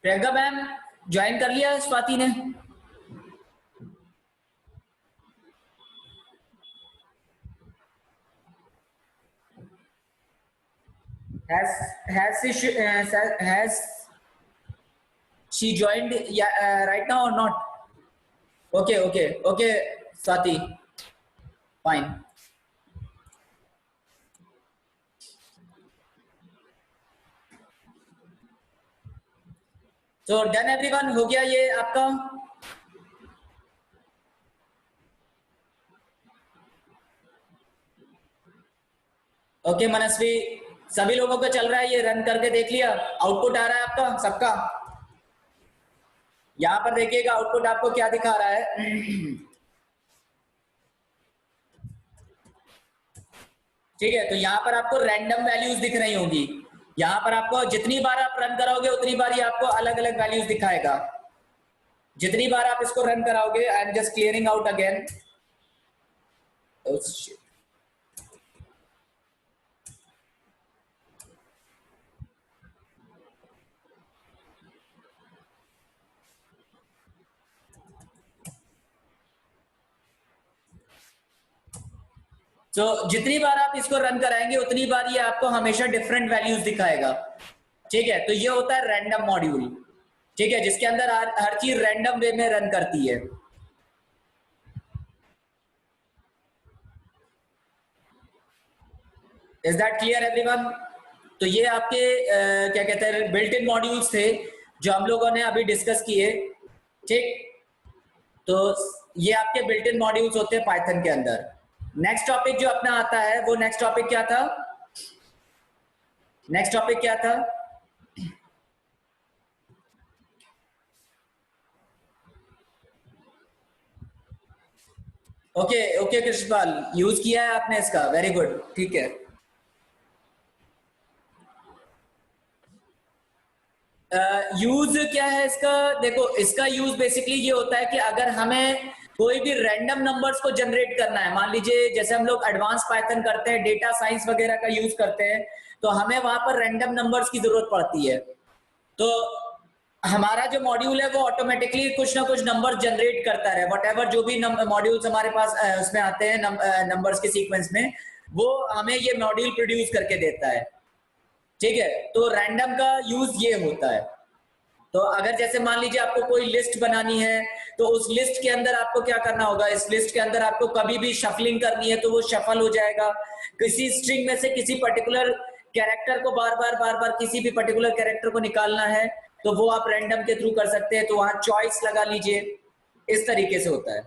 प्रियंका मैम ज्वाइन कर लिया स्वाति ने? has she has she joined right now or not? Okay Swati, fine. So done everyone, हो गया ये आपका? ओके मनस्वी, सभी लोगों का चल रहा है, ये रन करके देख लिया, आउटपुट आ रहा है आपका सबका? यहां पर देखिएगा आउटपुट आपको क्या दिखा रहा है। ठीक है, तो यहाँ पर आपको रैंडम वैल्यूज दिख रही होंगी। यहाँ पर आपको जितनी बार आप रन कराओगे उतनी बार ही आपको अलग अलग वैल्यूज दिखाएगा। जितनी बार आप इसको रन कराओगे, आई am just clearing out again. तो जितनी बार आप इसको रन कराएंगे उतनी बार ये आपको हमेशा डिफरेंट वैल्यूज दिखाएगा। ठीक है, तो ये होता है रैंडम मॉड्यूल। ठीक है, जिसके अंदर हर चीज रैंडम वे में रन करती है। Is that clear everyone? तो ये आपके क्या कहते हैं बिल्ट इन मॉड्यूल्स थे जो हम लोगों ने अभी डिस्कस किए। ठीक, तो ये आपके बिल्ट इन मॉड्यूल्स होते हैं पाइथन के अंदर। नेक्स्ट टॉपिक जो अपना आता है वो नेक्स्ट टॉपिक क्या था? नेक्स्ट टॉपिक क्या था? ओके ओके कृष्णपाल, यूज किया है आपने इसका, वेरी गुड, ठीक है। यूज क्या है इसका? देखो, इसका यूज बेसिकली ये होता है कि अगर हमें कोई भी रैंडम नंबर्स को जनरेट करना है, मान लीजिए जैसे हम लोग एडवांस पाइथन करते हैं, डेटा साइंस वगैरह का यूज करते हैं, तो हमें वहां पर रैंडम नंबर्स की जरूरत पड़ती है। तो हमारा जो मॉड्यूल है वो ऑटोमेटिकली कुछ ना कुछ नंबर जनरेट करता है, वट जो भी मॉड्यूल्स हमारे पास उसमें आते हैं नंबर्स के सीक्वेंस में, वो हमें ये मॉड्यूल प्रोड्यूस करके देता है। ठीक है, तो रैंडम का यूज ये होता है। तो अगर जैसे मान लीजिए आपको कोई लिस्ट बनानी है, तो उस लिस्ट के अंदर आपको क्या करना होगा, इस लिस्ट के अंदर आपको कभी भी शफलिंग करनी है तो वो शफल हो जाएगा। किसी स्ट्रिंग में से किसी पर्टिकुलर कैरेक्टर को बार बार किसी भी पर्टिकुलर कैरेक्टर को निकालना है तो वो आप रैंडम के थ्रू कर सकते हैं, तो वहां चॉइस लगा लीजिए, इस तरीके से होता है।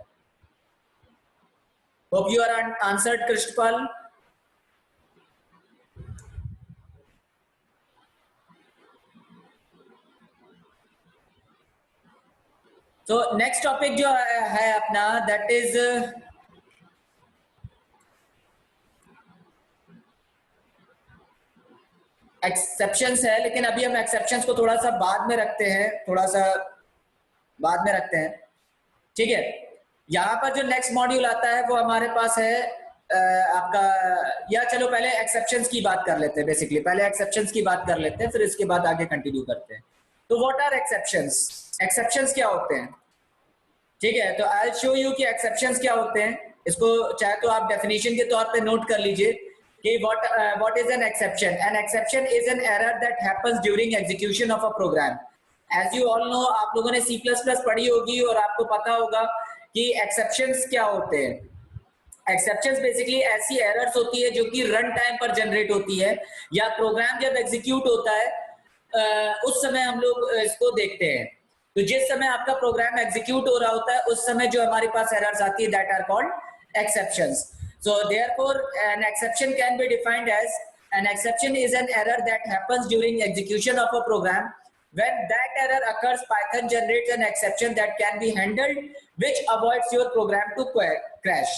Hope you are answered Krishnapal. तो नेक्स्ट टॉपिक जो है अपना, दैट इज एक्सेप्शंस है, लेकिन अभी हम एक्सेप्शंस को थोड़ा सा बाद में रखते हैं, थोड़ा सा बाद में रखते हैं। ठीक है, यहाँ पर जो नेक्स्ट मॉड्यूल आता है वो हमारे पास है आपका, या चलो पहले एक्सेप्शंस की बात कर लेते हैं। बेसिकली पहले एक्सेप्शंस की बात कर लेते हैं, फिर इसके बाद आगे कंटिन्यू करते हैं। तो व्हाट आर एक्सेप्शंस? एक्सेप्शंस क्या होते हैं? ठीक है, तो आई शो यू कि एक्सेप्शंस क्या होते हैं। इसको चाहे तो आप डेफिनेशन के तौर पे नोट कर लीजिए कि what is an exception. An exception is an error that happens during execution of a program. As you all know, आप लोगों ने C++ पढ़ी होगी और आपको पता होगा कि एक्सेप्शंस क्या होते हैं। एक्सेप्शंस बेसिकली ऐसी एरर्स होती है जो कि रन टाइम पर जनरेट होती है, या प्रोग्राम जब एग्जीक्यूट होता है उस समय हम लोग इसको देखते हैं। तो जिस समय आपका प्रोग्राम एग्जीक्यूट हो रहा होता है उस समय जो हमारे पास एरर्स आती है, that are called exceptions. So therefore an exception can be defined as, an exception is an error that happens during execution of a program. When that error occurs, Python generates an exception that can be handled, which avoids your program to crash.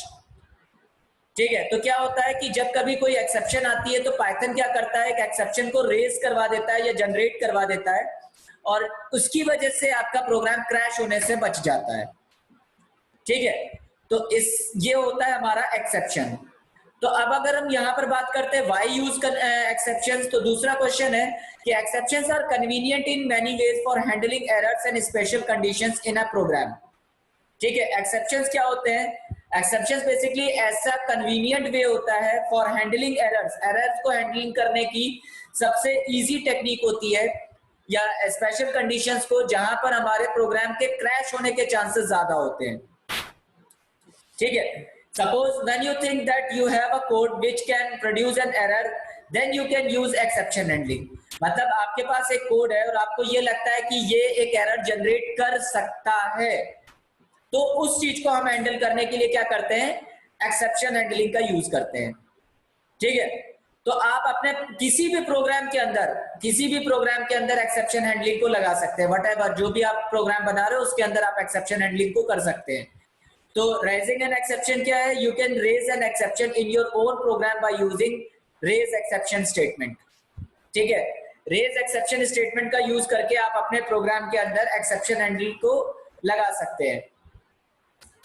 ठीक है, तो क्या होता है कि जब कभी कोई एक्सेप्शन आती है तो पाइथन क्या करता है, एक एक्सेप्शन को रेज करवा देता है या जनरेट करवा देता है, और उसकी वजह से आपका प्रोग्राम क्रैश होने से बच जाता है। ठीक है, तो ये होता है हमारा एक्सेप्शन। तो अब अगर हम यहाँ पर बात करते हैं व्हाई यूज एक्सेप्शंस, तो दूसरा क्वेश्चन है कि exceptions are convenient in many ways for handling errors and special conditions in a program. ठीक है, एक्सेप्शंस क्या होते हैं? एक्सेप्शंस बेसिकली ऐसा कन्वीनियंट वे होता है फॉर हैंडलिंग एरर्स, एरर्स को हैंडलिंग करने की सबसे इजी टेक्निक होती है, या स्पेशल कंडीशंस को जहां पर हमारे प्रोग्राम के क्रैश होने के चांसेस ज्यादा होते हैं। ठीक है, suppose when you think that you have a code which can produce an error, then you can use exception handling। मतलब आपके पास एक कोड है और आपको ये लगता है कि ये एक एरर जनरेट कर सकता है, तो उस चीज को हम हैंडल करने के लिए क्या करते हैं, एक्सेप्शन हैंडलिंग का यूज करते हैं। ठीक है, तो आप अपने किसी भी प्रोग्राम के अंदर एक्सेप्शन हैंडलिंग को लगा सकते हैं। व्हाटएवर जो भी आप प्रोग्राम बना रहे हो उसके अंदर आप एक्सेप्शन हैंडलिंग को कर सकते हैं। तो रेजिंग एन एक्सेप्शन क्या है? You can raise an exception in your own program by using raise exception statement. ठीक है, रेज एक्सेप्शन स्टेटमेंट का यूज करके आप अपने प्रोग्राम के अंदर एक्सेप्शन हैंडलिंग को लगा सकते हैं।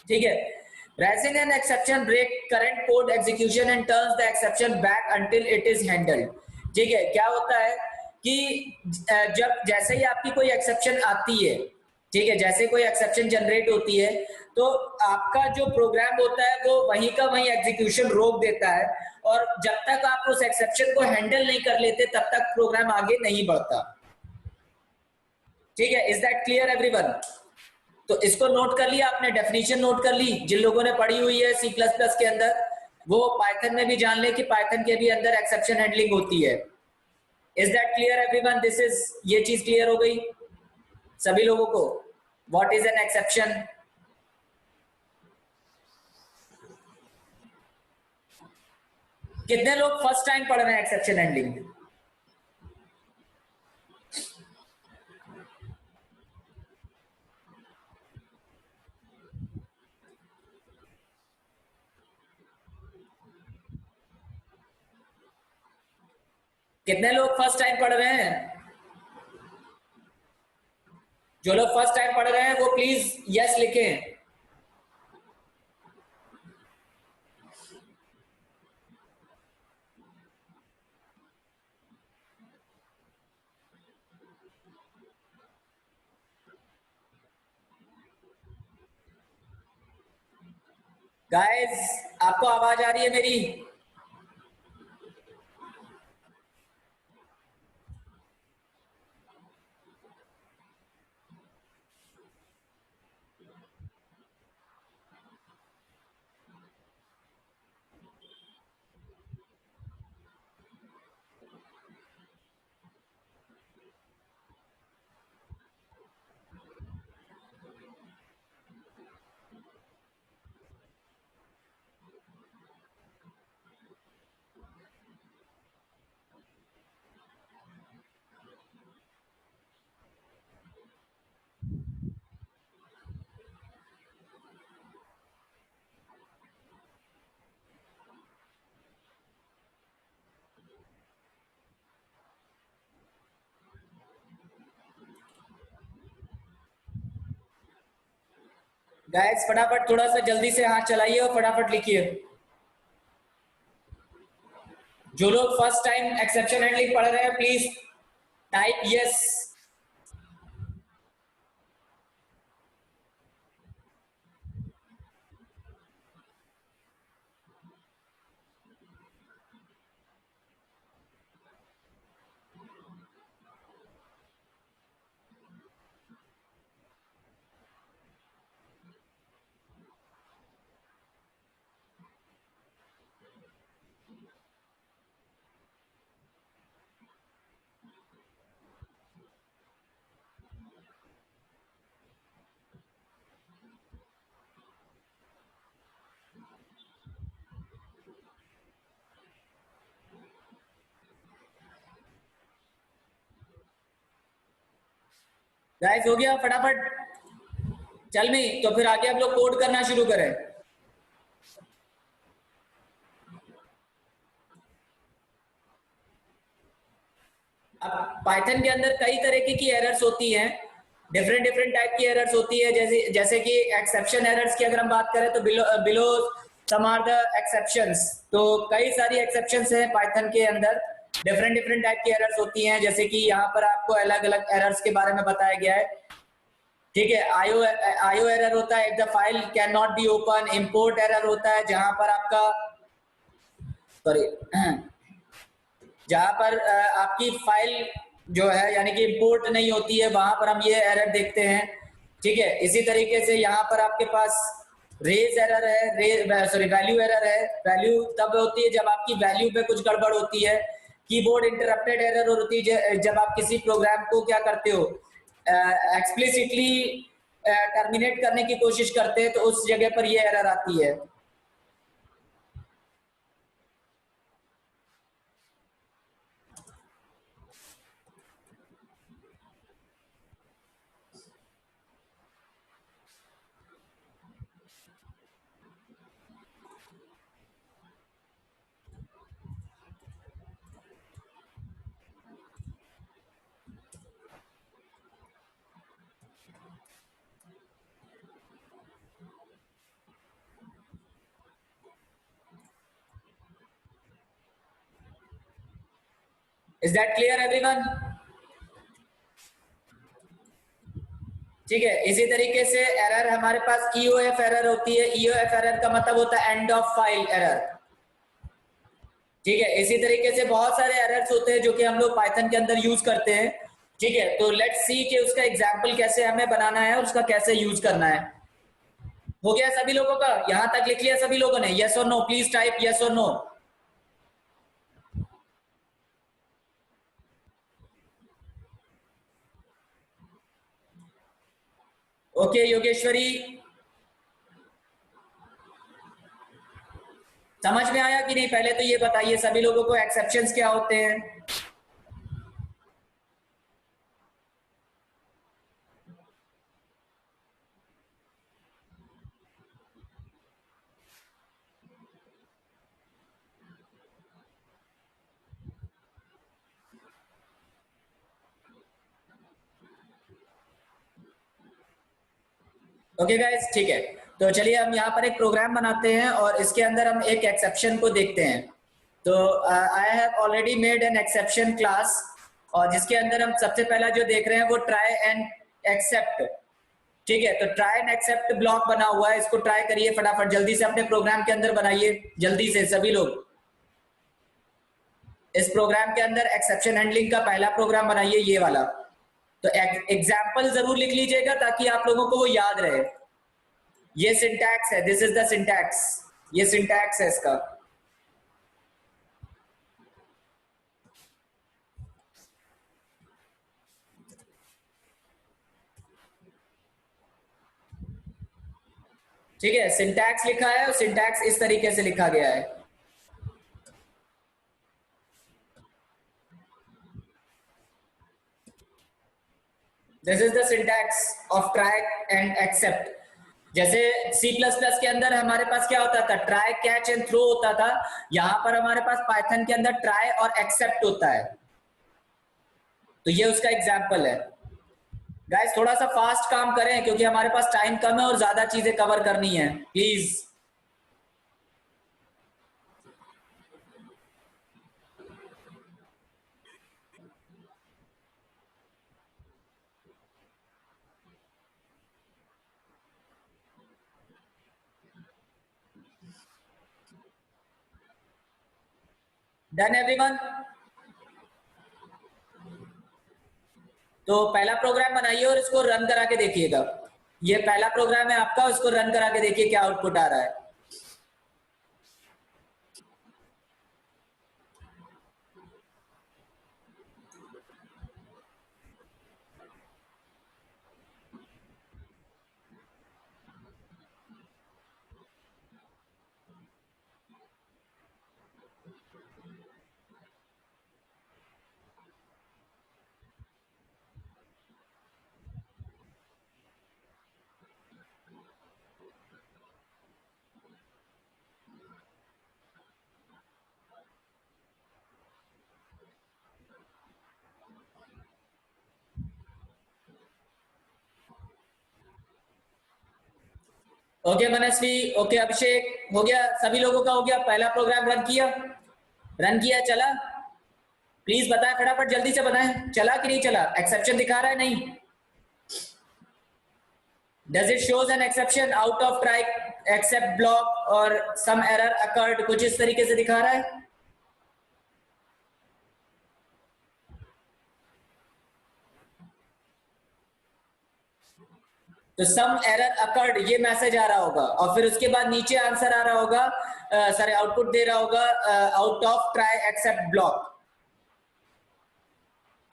ठीक है, raising an exception break current code execution and turns the exception back until it is handled। ठीक है, क्या होता है कि जब जैसे ही आपकी कोई एक्सेप्शन आती है, ठीक है, जैसे कोई एक्सेप्शन जनरेट होती है तो आपका जो प्रोग्राम होता है वो वहीं का वहीं एग्जीक्यूशन रोक देता है, और जब तक आप उस एक्सेप्शन को हैंडल नहीं कर लेते तब तक प्रोग्राम आगे नहीं बढ़ता। ठीक है, इज दैट क्लियर एवरीवन? तो इसको नोट कर लिया आपने, डेफिनेशन नोट कर ली। जिन लोगों ने पढ़ी हुई है सी प्लस प्लस के अंदर वो पाइथन में भी जान ले कि पाइथन के भी अंदर एक्सेप्शन हैंडलिंग होती है। Is that clear everyone? This is, ये चीज क्लियर हो गई सभी लोगों को? What is an exception? कितने लोग फर्स्ट टाइम पढ़ रहे हैं एक्सेप्शन हैंडलिंग? कितने लोग फर्स्ट टाइम पढ़ रहे हैं? जो लोग फर्स्ट टाइम पढ़ रहे हैं वो प्लीज यस लिखें। गाइस, आपको आवाज आ रही है मेरी? गाइस फटाफट थोड़ा सा जल्दी से हाथ चलाइए और फटाफट लिखिए। जो लोग फर्स्ट टाइम एक्सेप्शन हैंडलिंग पढ़ रहे हैं प्लीज टाइप यस। गाइस हो गया? फटाफट चल मी, तो फिर आगे हम लोग कोड करना शुरू करें। अब पाइथन के अंदर कई तरीके की एरर्स होती हैं, डिफरेंट डिफरेंट टाइप की एरर्स होती है। जैसे कि एक्सेप्शन एरर्स की अगर हम बात करें तो below some are the exceptions. तो कई सारी एक्सेप्शंस हैं पाइथन के अंदर, डिफरेंट डिफरेंट टाइप की एरर्स होती हैं। जैसे कि यहाँ पर आपको अलग अलग एरर्स के बारे में बताया गया है। ठीक है, आईओ एरर होता है, the file can not be open. Import error होता है जहां पर आपका सॉरी जहां पर आपकी फाइल जो है यानी कि इंपोर्ट नहीं होती है, वहां पर हम ये एरर देखते हैं। ठीक है, इसी तरीके से यहाँ पर आपके पास रेज एरर है, सॉरी वैल्यू एरर है। वैल्यू तब होती है जब आपकी वैल्यू पे कुछ गड़बड़ होती है। कीबोर्ड इंटरप्टेड एरर होती है जब आप किसी प्रोग्राम को क्या करते हो, एक्सप्लिसिटली टर्मिनेट करने की कोशिश करते हैं, तो उस जगह पर ये एरर आती है। Is that clear everyone? ठीक है, इसी तरीके से एरर हमारे पास ईओएफ एरर होती है। ईओएफ एरर का मतलब होता है एंड ऑफ फाइल एरर। ठीक है, इसी तरीके से बहुत सारे एरर्स होते हैं जो कि हम लोग पाइथन के अंदर यूज करते हैं। ठीक है, तो लेट्स सी कि उसका एग्जाम्पल कैसे हमें बनाना है और उसका कैसे यूज करना है। हो गया सभी लोगों का? यहां तक लिख लिया सभी लोगों ने? यस और नो, प्लीज टाइप यस और नो। ओके योगेश्वरी, समझ में आया कि नहीं? पहले तो ये बताइए सभी लोगों को एक्सेप्शंस क्या होते हैं। ओके गाइस, ठीक है, तो चलिए हम यहाँ पर एक प्रोग्राम बनाते हैं और इसके अंदर हम एक एक्सेप्शन को देखते हैं। तो I have already made an exception class, और जिसके अंदर हम सबसे पहला जो देख रहे हैं वो ट्राई एंड एक्सेप्ट। ठीक है, तो ट्राई एंड एक्सेप्ट ब्लॉक बना हुआ है, इसको ट्राई करिए फटाफट, जल्दी से अपने प्रोग्राम के अंदर बनाइए, जल्दी से सभी लोग। इस प्रोग्राम के अंदर एक्सेप्शन हैंडलिंग का पहला प्रोग्राम बनाइए, ये वाला। तो एग्जाम्पल जरूर लिख लीजिएगा ताकि आप लोगों को वो याद रहे। ये सिंटैक्स है, दिस इज द सिंटैक्स, ये सिंटैक्स है इसका। ठीक है, सिंटैक्स लिखा है और सिंटैक्स इस तरीके से लिखा गया है। This is the syntax of try and except. जैसे C++ के अंदर हमारे पास क्या होता था? ट्राई, कैच एंड थ्रो होता था। यहां पर हमारे पास पाइथन के अंदर ट्राई और एक्सेप्ट होता है। तो ये उसका एग्जाम्पल है। गाइस थोड़ा सा फास्ट काम करें क्योंकि हमारे पास टाइम कम है और ज्यादा चीजें कवर करनी है, प्लीज। Done everyone? तो पहला प्रोग्राम बनाइए और इसको रन करा के देखिएगा। ये पहला प्रोग्राम है आपका, उसको रन करा के देखिए क्या आउटपुट आ रहा है। ओके मनस्वी, ओके अभिषेक, हो गया सभी लोगों का? हो गया, पहला प्रोग्राम रन किया? रन किया, चला? प्लीज बताएं फटाफट, जल्दी से बताएं, चला कि नहीं चला? एक्सेप्शन दिखा रहा है? नहीं? Does it shows an exception out of try except block और सम एरर अकर्ड, कुछ इस तरीके से दिखा रहा है। तो सम एरर अकर्ड ये मैसेज आ रहा होगा और फिर उसके बाद नीचे आंसर आ रहा होगा, सॉरी आउटपुट दे रहा होगा out of try except block.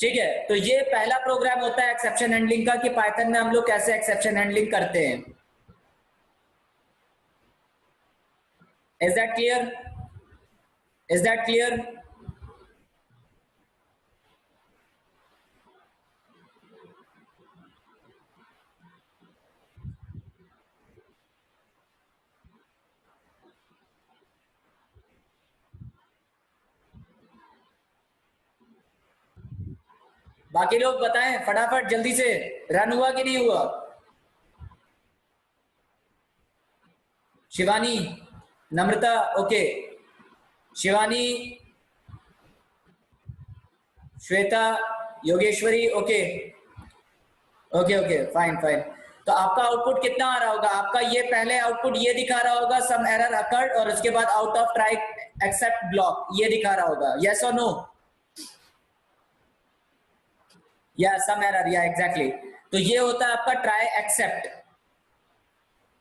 ठीक है, तो ये पहला प्रोग्राम होता है एक्सेप्शन हैंडलिंग का कि पाइथन में हम लोग कैसे एक्सेप्शन हैंडलिंग करते हैं। Is that clear? Is that clear? बाकी लोग बताएं फटाफट जल्दी से, रन हुआ कि नहीं हुआ? Shivani, Namrata, okay. Shivani, Shweta, Yogeshwari, okay okay okay, fine fine. तो आपका आउटपुट कितना आ रहा होगा? आपका ये पहले आउटपुट ये दिखा रहा होगा सम एरर अकर्ड, और उसके बाद out of try except block ये दिखा रहा होगा, यस और नो? या सम एरर, या एग्जैक्टली। तो ये होता है आपका ट्राई एक्सेप्ट।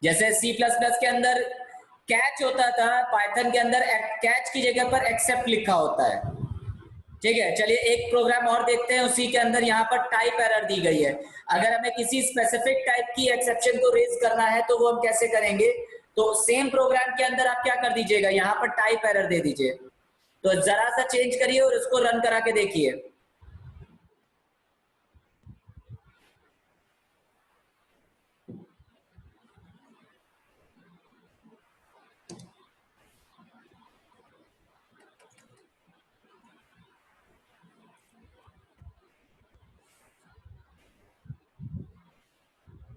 जैसे सी प्लस प्लस के अंदर कैच होता था, पाइथन के अंदर कैच की जगह पर एक्सेप्ट लिखा होता है। ठीक है, चलिए एक प्रोग्राम और देखते हैं, उसी के अंदर यहाँ पर टाइप एरर दी गई है। अगर हमें किसी स्पेसिफिक टाइप की एक्सेप्शन को रेज करना है तो वो हम कैसे करेंगे? तो सेम प्रोग्राम के अंदर आप क्या कर दीजिएगा, यहाँ पर टाइप एरर दे दीजिए। तो जरा सा चेंज करिए और उसको रन करा के देखिए।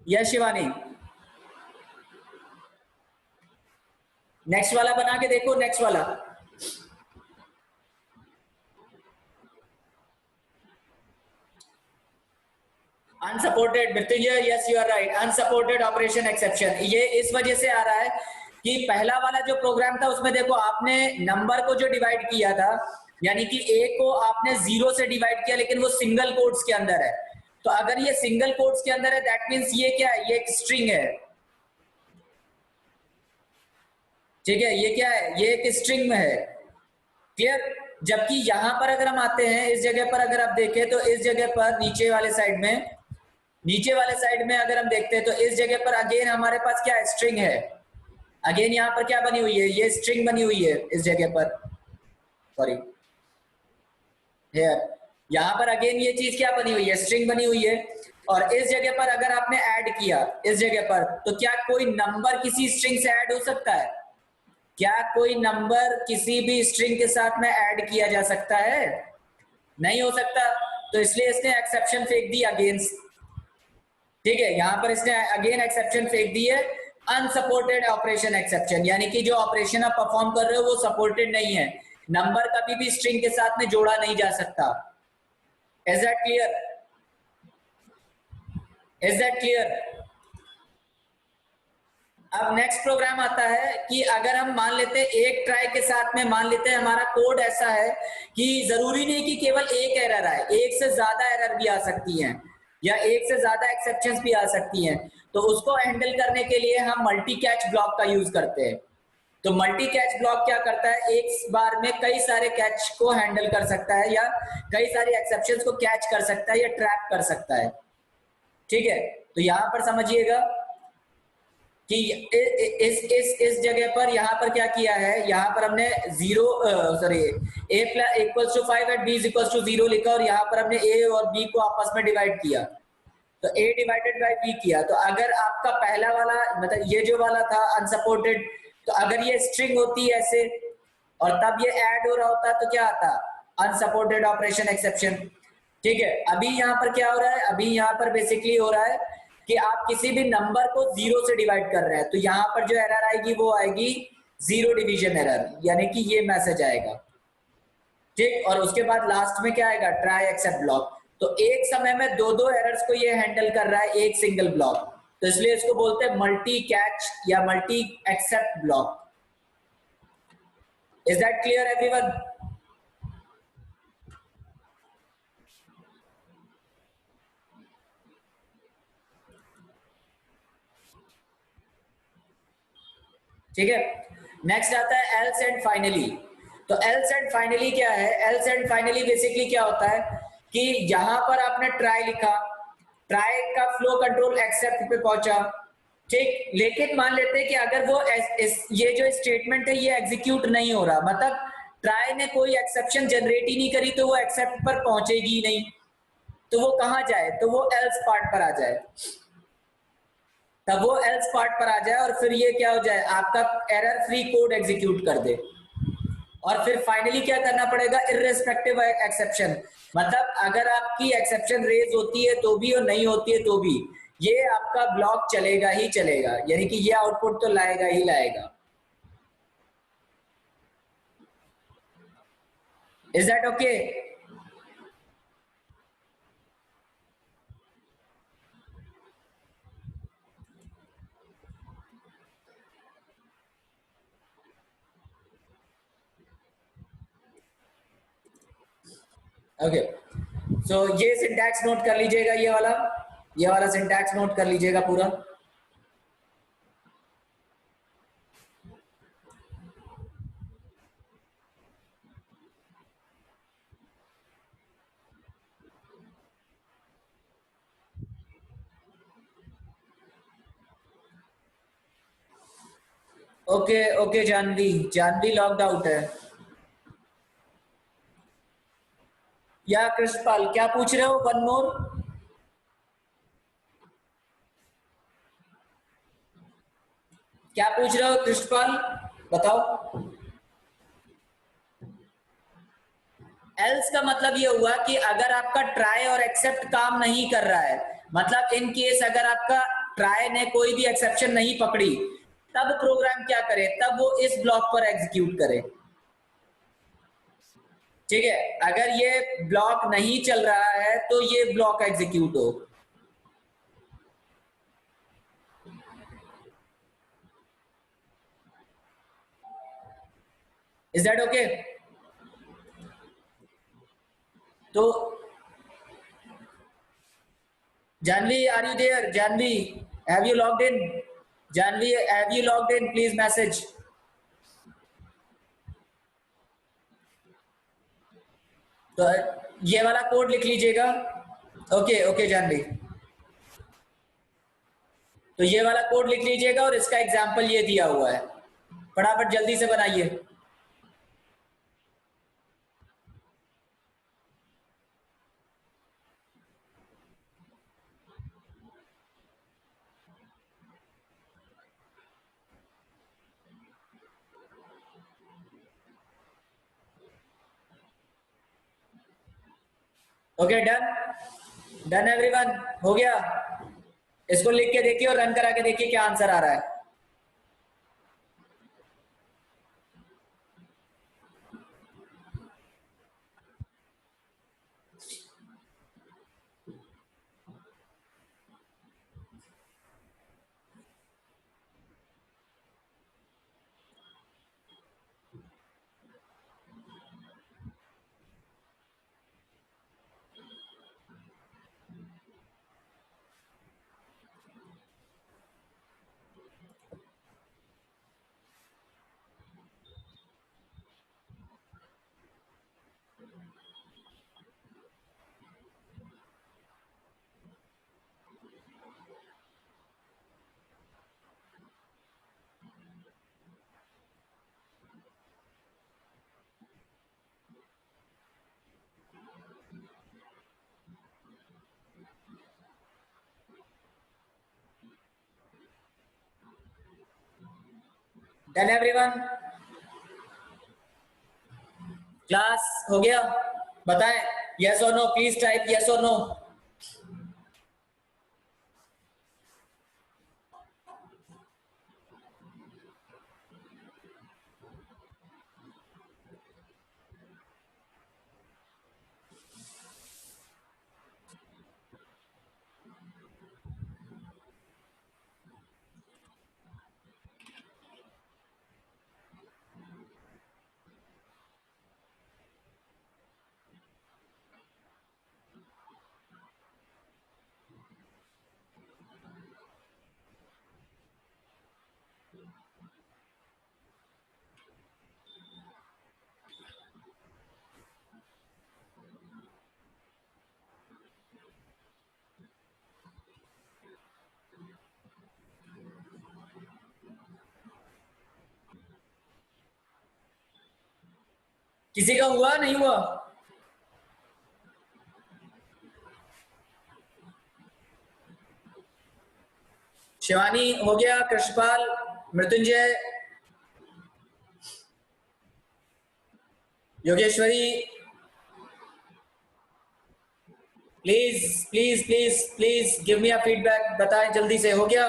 यस शिवानी, नेक्स्ट वाला बना के देखो, नेक्स्ट वाला। Unsupported, Mrityunjay, yes you are right, unsupported operation exception. ये इस वजह से आ रहा है कि पहला वाला जो प्रोग्राम था उसमें देखो आपने नंबर को जो डिवाइड किया था, यानी कि ए को आपने 0 से डिवाइड किया, लेकिन वो सिंगल कोट्स के अंदर है। तो अगर ये सिंगल कोट्स के अंदर है, दैट मीन्स ये क्या है, ये एक स्ट्रिंग है। ठीक है, ये क्या है, ये एक स्ट्रिंग में है। क्लियर? जबकि यहां पर अगर हम आते हैं, इस जगह पर अगर आप देखें तो इस जगह पर नीचे वाले साइड में, नीचे वाले साइड में अगर हम देखते हैं तो इस जगह पर अगेन हमारे पास क्या स्ट्रिंग है। अगेन यहाँ पर क्या बनी हुई है, ये स्ट्रिंग बनी हुई है इस जगह पर, सॉरी हेयर, यहाँ पर अगेन ये चीज क्या बनी हुई है, स्ट्रिंग बनी हुई है। और इस जगह पर अगर आपने ऐड किया इस जगह पर, तो क्या कोई नंबर किसी स्ट्रिंग से ऐड हो सकता है? क्या कोई नंबर किसी भी स्ट्रिंग के साथ में ऐड किया जा सकता है? नहीं हो सकता। तो इसलिए इसने एक्सेप्शन फेंक दी अगेंस्ट। ठीक है, यहां पर इसने अगेन एक्सेप्शन फेंक दी है, अनसपोर्टेड ऑपरेशन एक्सेप्शन, यानी कि जो ऑपरेशन आप परफॉर्म कर रहे हो वो सपोर्टेड नहीं है, नंबर कभी भी स्ट्रिंग के साथ में जोड़ा नहीं जा सकता। Is that clear? Is that clear? अब नेक्स्ट प्रोग्राम आता है कि अगर हम मान लेते हैं एक ट्राई के साथ में, मान लेते हैं हमारा कोड ऐसा है कि जरूरी नहीं कि केवल एक एरर आए, एक से ज्यादा एरर भी आ सकती हैं, या एक से ज्यादा एक्सेप्शंस भी आ सकती हैं। तो उसको हैंडल करने के लिए हम मल्टी कैच ब्लॉक का यूज करते हैं। तो मल्टी कैच ब्लॉक क्या करता है, एक बार में कई सारे कैच को हैंडल कर सकता है, या कई सारे एक्सेप्शंस को कैच कर सकता है या ट्रैप कर सकता है। ठीक है, तो यहां पर समझिएगा कि इस जगह पर यहाँ पर क्या किया है, यहाँ पर हमने a equals to 5 and b equals to 0 लिखा, और यहाँ पर हमने a और b को आपस में डिवाइड किया, तो a डिवाइडेड बाय b किया। तो अगर आपका पहला वाला, मतलब ये जो वाला था अनसपोर्टेड, तो अगर ये स्ट्रिंग होती है ऐसे और तब ये ऐड हो रहा होता तो क्या आता, अनसपोर्टेड ऑपरेशन एक्सेप्शन। ठीक है, अभी यहाँ पर क्या हो रहा है, अभी यहाँ पर बेसिकली हो रहा है कि आप किसी भी नंबर को 0 से डिवाइड कर रहे हैं, तो यहाँ पर जो एरर आएगी वो आएगी 0 डिवीजन एरर, यानी कि ये मैसेज आएगा। ठीक, और उसके बाद लास्ट में क्या आएगा, ट्राई एक्सेप्ट ब्लॉक। तो एक समय में दो दो एरर्स को ये हैंडल कर रहा है एक सिंगल ब्लॉक, तो इसलिए इसको बोलते हैं मल्टी कैच या multi except block. Is that clear everyone? ठीक है, नेक्स्ट आता है एल्स एंड फाइनली। तो एल्स एंड फाइनली क्या है, एल्स एंड फाइनली बेसिकली क्या होता है कि यहां पर आपने ट्राई लिखा, ट्राई का फ्लो कंट्रोल एक्सेप्ट पे पहुंचा। ठीक, लेकिन मान लेते हैं कि अगर वो ये जो स्टेटमेंट है ये एग्जीक्यूट नहीं हो रहा, मतलब ट्राई ने कोई एक्सेप्शन जनरेट ही नहीं करी, तो वो एक्सेप्ट पर पहुंचेगी ही नहीं। तो वो कहां जाए, तो वो एल्स पार्ट पर आ जाए, तब वो एल्स पार्ट पर आ जाए, और फिर ये क्या हो जाए, आपका एरर फ्री कोड एग्जीक्यूट कर दे। और फिर फाइनली क्या करना पड़ेगा, इररिस्पेक्टिव एक्सेप्शन, मतलब अगर आपकी एक्सेप्शन रेज होती है तो भी और नहीं होती है तो भी ये आपका ब्लॉक चलेगा ही चलेगा, यानी कि ये आउटपुट तो लाएगा ही लाएगा। Is that okay? ओके, सो ये सिंटैक्स नोट कर लीजिएगा, ये वाला सिंटैक्स नोट कर लीजिएगा पूरा। Okay okay, Janvi, Janvi logged out है। या कृष्णपाल क्या पूछ रहे हो, वन मोर? क्या पूछ रहे हो कृष्णपाल, बताओ। एल्स का मतलब ये हुआ कि अगर आपका ट्राई और एक्सेप्ट काम नहीं कर रहा है, मतलब इन केस अगर आपका ट्राई ने कोई भी एक्सेप्शन नहीं पकड़ी, तब प्रोग्राम क्या करे, तब वो इस ब्लॉक पर एग्जीक्यूट करे। ठीक है, अगर ये ब्लॉक नहीं चल रहा है तो ये ब्लॉक एग्जीक्यूट हो। Is that okay? तो Janvi, are you there? Janvi, have you logged in? Janvi, have you logged in? Please message. तो ये वाला कोड लिख लीजिएगा। ओके ओके जानवी, तो ये वाला कोड लिख लीजिएगा और इसका एग्जाम्पल ये दिया हुआ है, फटाफट जल्दी से बनाइए। ओके, डन डन एवरीवन, हो गया। इसको लिख के देखिए और रन करा के देखिए क्या आंसर आ रहा है। डन एवरीवन, क्लास हो गया? बताएं, यस और नो, प्लीज टाइप यस और नो। किसी का हुआ नहीं हुआ? शिवानी हो गया, Krishnapal, Mrityunjay, Yogeshwari, please please please please give me a feedback, बताएं जल्दी से, हो गया?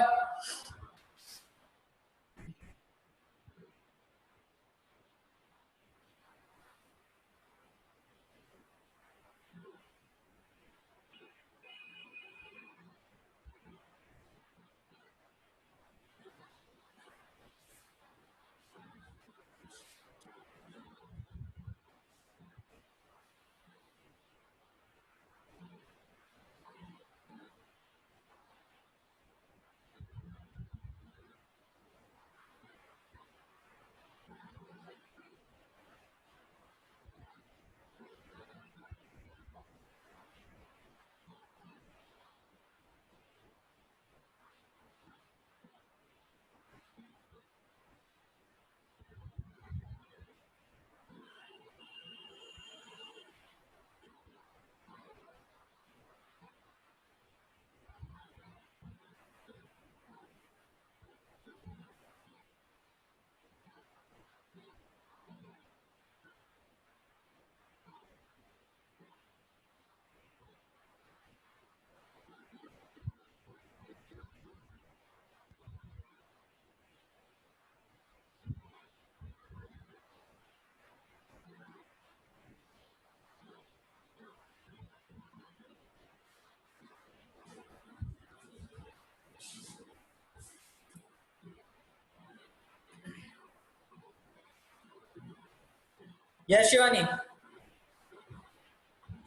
Yes Shivani,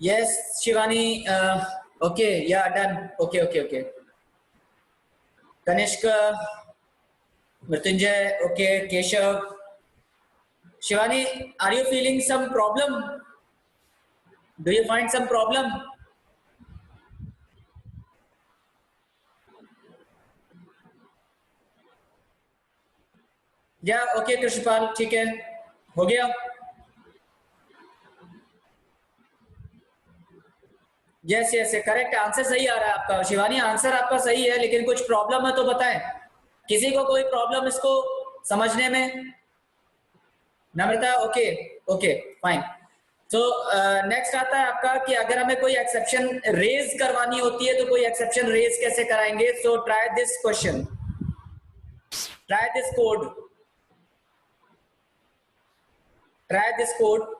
yes Shivani, okay या done, okay okay okay. Kanishk, Mrityunjay, okay, Keshav, Shivani, are you feeling some problem? Do you find some problem? या ओके कृष्णपाल, ठीक है, हो गया। यस यस, करेक्ट आंसर सही आ रहा है आपका शिवानी, आंसर आपका सही है, लेकिन कुछ प्रॉब्लम है तो बताएं। किसी को कोई प्रॉब्लम इसको समझने में? नम्रता, ओके ओके फाइन। तो नेक्स्ट आता है आपका कि अगर हमें कोई एक्सेप्शन रेज करवानी होती है तो कोई एक्सेप्शन रेज कैसे कराएंगे? So try this question, try this code, try this code.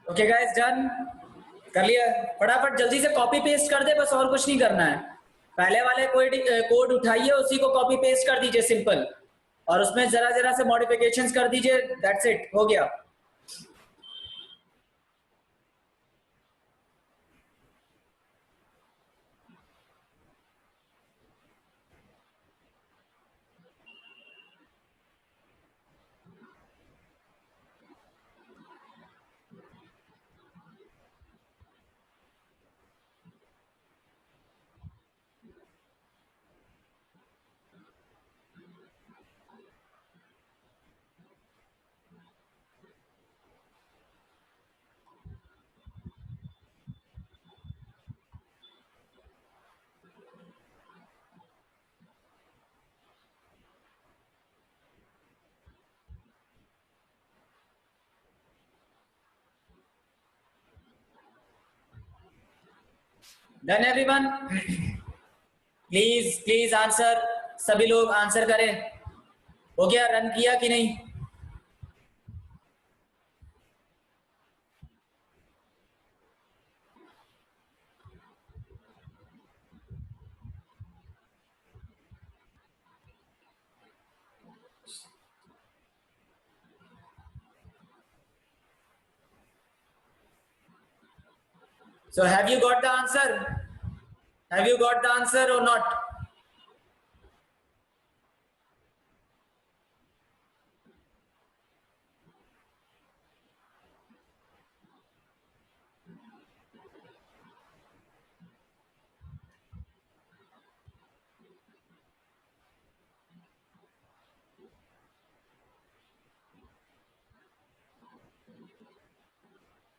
Okay guys, done कर लिया? फटाफट जल्दी से कॉपी पेस्ट कर दे, बस और कुछ नहीं करना है। पहले वाले कोई कोड उठाइए, उसी को कॉपी पेस्ट कर दीजिए सिंपल, और उसमें जरा जरा से मॉडिफिकेशंस कर दीजिए, दैट्स इट, हो गया। Done everyone, please please answer, सभी लोग आंसर करें। हो गया? रन किया कि नहीं? So have you got the answer? Have you got the answer or not?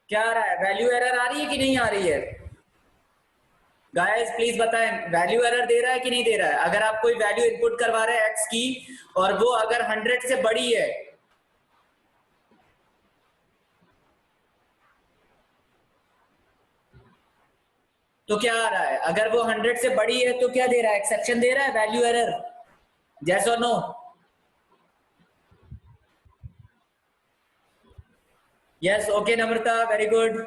क्या आ रहा है? वैल्यू एरर आ रही है कि नहीं आ रही है? गाइस प्लीज बताएं, वैल्यू एरर दे रहा है कि नहीं दे रहा है? अगर आप कोई वैल्यू इनपुट करवा रहे हैं एक्स की, और वो अगर 100 से बड़ी है, तो क्या आ रहा है? अगर वो 100 से बड़ी है तो क्या दे रहा है? एक्सेप्शन दे रहा है, वैल्यू एरर? यस और no? Yes, okay Namrata, very good.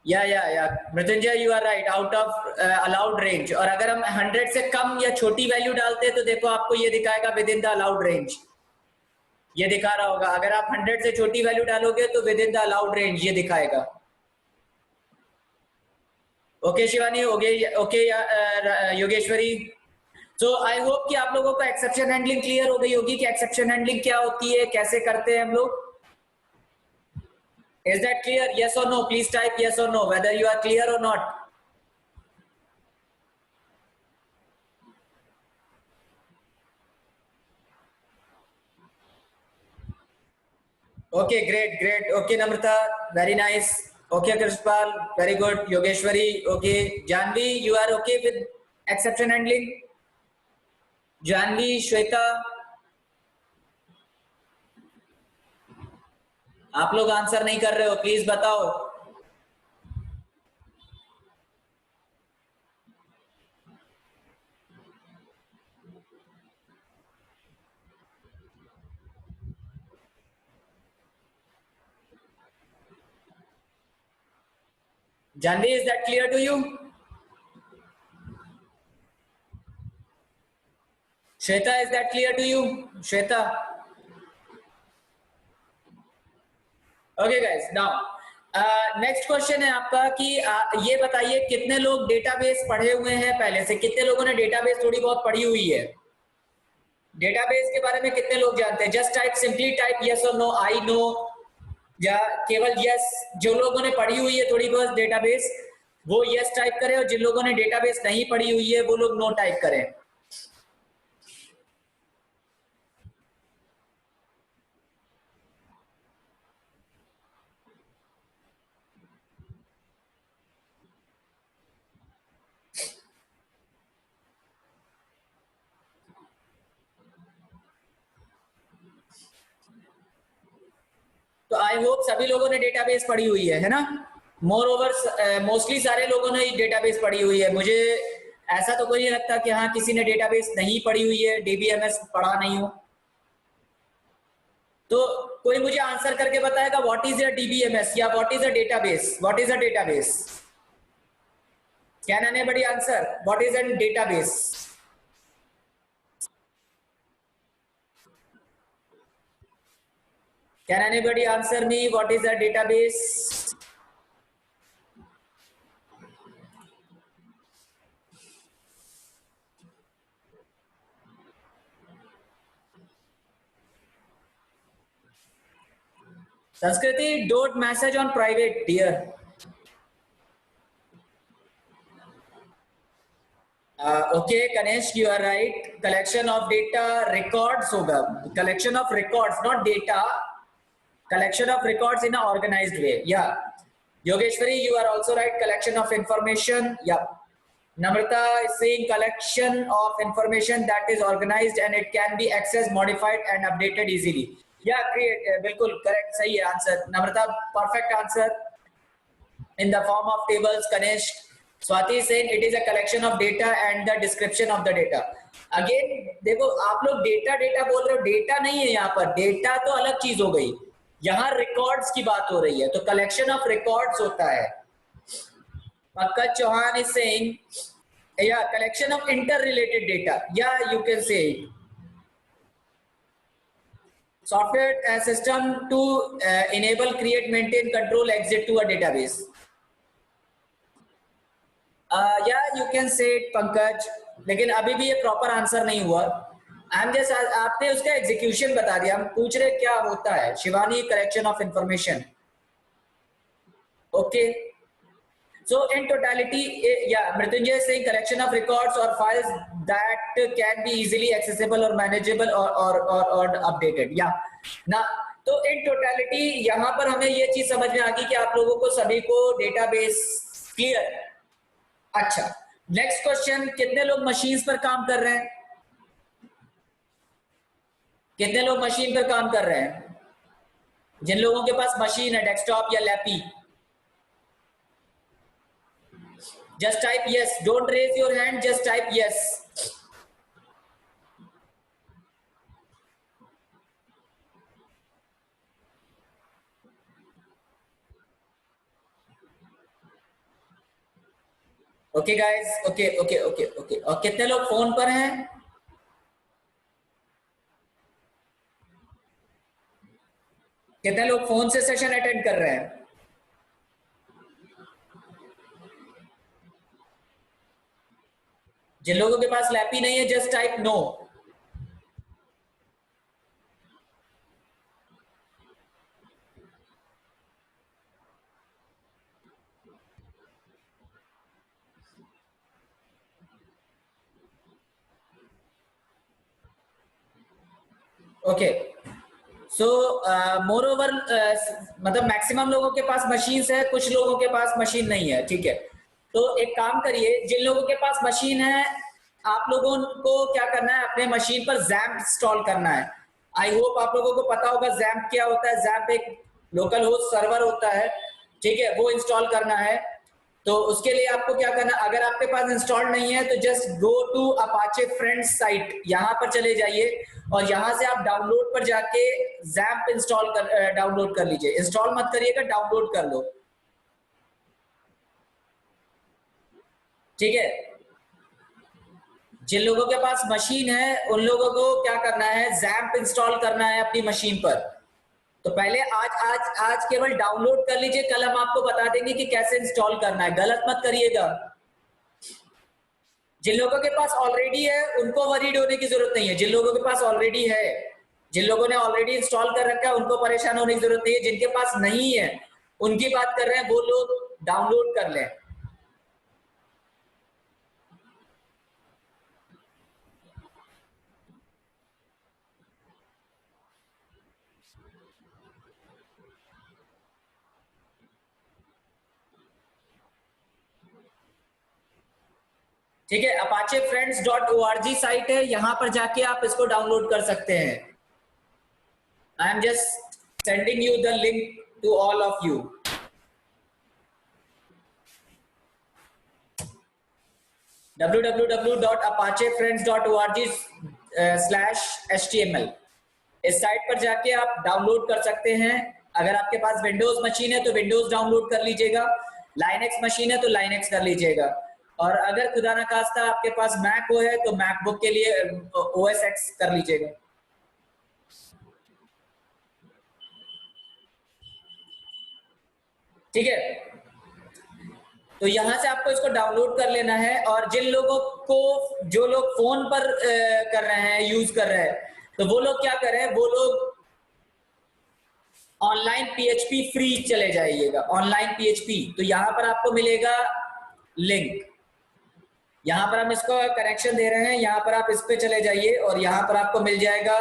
या Mrityunjay, you are right, out of allowed range. और अगर हम 100 से कम या छोटी वैल्यू डालते हैं तो देखो आपको ये दिखाएगा with in the allowed range, ये दिखा रहा होगा। अगर आप 100 से छोटी वैल्यू डालोगे तो with in the allowed range ये दिखाएगा। Okay Shivani, okay Yogeshwari. So I hope कि आप लोगों को एक्सेप्शन हैंडलिंग क्लियर हो गई होगी कि एक्सेप्शन हैंडलिंग क्या होती है, कैसे करते हैं हम लोग। Is that clear? Yes or no? Please type yes or no, whether you are clear or not. Okay, great. Okay, Namrata, very nice. Okay, Krishpal, very good. Yogeshwari, okay. Janvi, you are okay with exception handling? Janvi, Shweta, आप लोग answer नहीं कर रहे हो, please बताओ. Janvi, is that clear to you? Shweta, is that clear to you? Shweta. Okay guys, now next question है आपका कि ये बताइए कितने लोग डेटाबेस पढ़े हुए हैं पहले से, कितने लोगों ने डेटाबेस थोड़ी बहुत पढ़ी हुई है, डेटाबेस के बारे में कितने लोग जानते हैं? Just type, simply type yes और नो, आई नो, या केवल यस. जो लोगों ने पढ़ी हुई है थोड़ी बहुत डेटाबेस वो यस टाइप करें, और जिन लोगों ने डेटाबेस नहीं पढ़ी हुई है वो लोग नो टाइप करें. तो आई होप सभी लोगों ने डेटाबेस पढ़ी हुई है ना? मोर ओवर मोस्टली सारे लोगों ने डेटाबेस पढ़ी हुई है. मुझे ऐसा तो कोई नहीं लगता कि हाँ किसी ने डेटाबेस नहीं पढ़ी हुई है, डीबीएमएस पढ़ा नहीं हो. तो कोई मुझे आंसर करके बताएगा व्हाट इज अ डीबीएमएस या what is a database? What is a database? Can anybody answer what is a database? Can anybody answer me what is a database? Sanskriti, don't message on private, dear. Okay, Ganesh, you are right. Collection of data records hoga. Collection of records, not data. Collection of records in an organized way. Yeah. Yogeshwari, you are also right. Collection of information. Yeah. Namrata is saying collection of information that is organized and it can be accessed, modified and updated easily. Yeah, great. Bilkul correct. Sahi hai answer. Namrata, perfect answer. In the form of tables. Ganesh. Swati is saying it is a collection of data and the description of the data. Again, देखो आप लोग data data बोल रहे हो, data नहीं है यहाँ पर. डेटा तो अलग चीज हो गई, यहाँ रिकॉर्ड्स की बात हो रही है. तो कलेक्शन ऑफ रिकॉर्ड्स होता है. Pankaj Chauhan is saying, yeah, collection of interrelated data. Yeah, you can say it. Software system to enable, create, maintain, control, exit to a database. Yeah, you can say it, Pankaj. लेकिन अभी भी ये proper answer नहीं हुआ. I'm just आपने उसका execution बता दिया. हम पूछ रहे क्या होता है. Shivani, collection of information. Okay. So in totality, yeah, Mrityunjay is saying collection of records or files that can be easily accessible or manageable or updated. Yeah. ना तो in totality यहाँ पर हमें ये चीज समझ में आ गई कि आप लोगों को सभी को डेटाबेस क्लियर. अच्छा, नेक्स्ट क्वेश्चन, कितने लोग मशीन्स पर काम कर रहे हैं? कितने लोग मशीन पर काम कर रहे हैं? जिन लोगों के पास मशीन है, डेस्कटॉप या lappy, just type yes. Don't raise your hand, just type yes. Okay guys, okay. और कितने लोग फोन पर हैं? कितने लोग फोन से सेशन अटेंड कर रहे हैं? जिन लोगों के पास लैपी नहीं है, जस्ट टाइप नो. ओके, सो मोर ओवर मतलब मैक्सिमम लोगों के पास मशीन्स है, कुछ लोगों के पास मशीन नहीं है, ठीक है। तो एक काम करिए, जिन लोगों के पास मशीन है, आप लोगों को क्या करना है, अपने मशीन पर जैम्प इंस्टॉल करना है। आई होप आप लोगों को पता होगा जैम्प क्या होता है। जैम्प एक लोकल होस्ट सर्वर होता है, ठीक है, वो इंस्टॉल करना है। तो उसके लिए आपको क्या करना, अगर आपके पास इंस्टॉल नहीं है तो just go to Apache Friends site, यहाँ पर चले जाइए और यहाँ से आप डाउनलोड पर जाके जैम्प इंस्टॉल कर डाउनलोड कर लीजिए। इंस्टॉल मत करिएगा, डाउनलोड कर लो, ठीक है। जिन लोगों के पास मशीन है उन लोगों को क्या करना है, जैम्प इंस्टॉल करना है अपनी मशीन पर। तो पहले आज आज आज केवल डाउनलोड कर लीजिए, कल हम आपको बता देंगे कि कैसे इंस्टॉल करना है, गलत मत करिएगा। जिन लोगों के पास ऑलरेडी है उनको वरीड होने की जरूरत नहीं है। जिन लोगों के पास ऑलरेडी है, जिन लोगों ने ऑलरेडी इंस्टॉल कर रखा है, उनको परेशान होने की जरूरत नहीं है। जिनके पास नहीं है उनकी बात कर रहे हैं, वो लोग डाउनलोड कर लें। ठीक है, apache-friends.org साइट है, यहां पर जाके आप इसको डाउनलोड कर सकते हैं। I am just sending you the link to all of you. www.apachefriends.org/html इस साइट पर जाके आप डाउनलोड कर सकते हैं। अगर आपके पास विंडोज मशीन है तो विंडोज डाउनलोड कर लीजिएगा, लाइनेक्स मशीन है तो लाइनेक्स कर लीजिएगा, और अगर खुदा ना खास्ता आपके पास मैक हो है तो मैकबुक के लिए OS X कर लीजिएगा। ठीक है, तो यहां से आपको इसको डाउनलोड कर लेना है। और जिन लोगों को, जो लोग फोन पर कर रहे हैं, यूज कर रहे हैं, तो वो लोग क्या कर रहे हैं, वो लोग ऑनलाइन PHP फ्री चले जाइएगा। ऑनलाइन PHP, तो यहां पर आपको मिलेगा लिंक, यहां पर हम इसको कनेक्शन दे रहे हैं, यहां पर आप इस पे चले जाइए और यहां पर आपको मिल जाएगा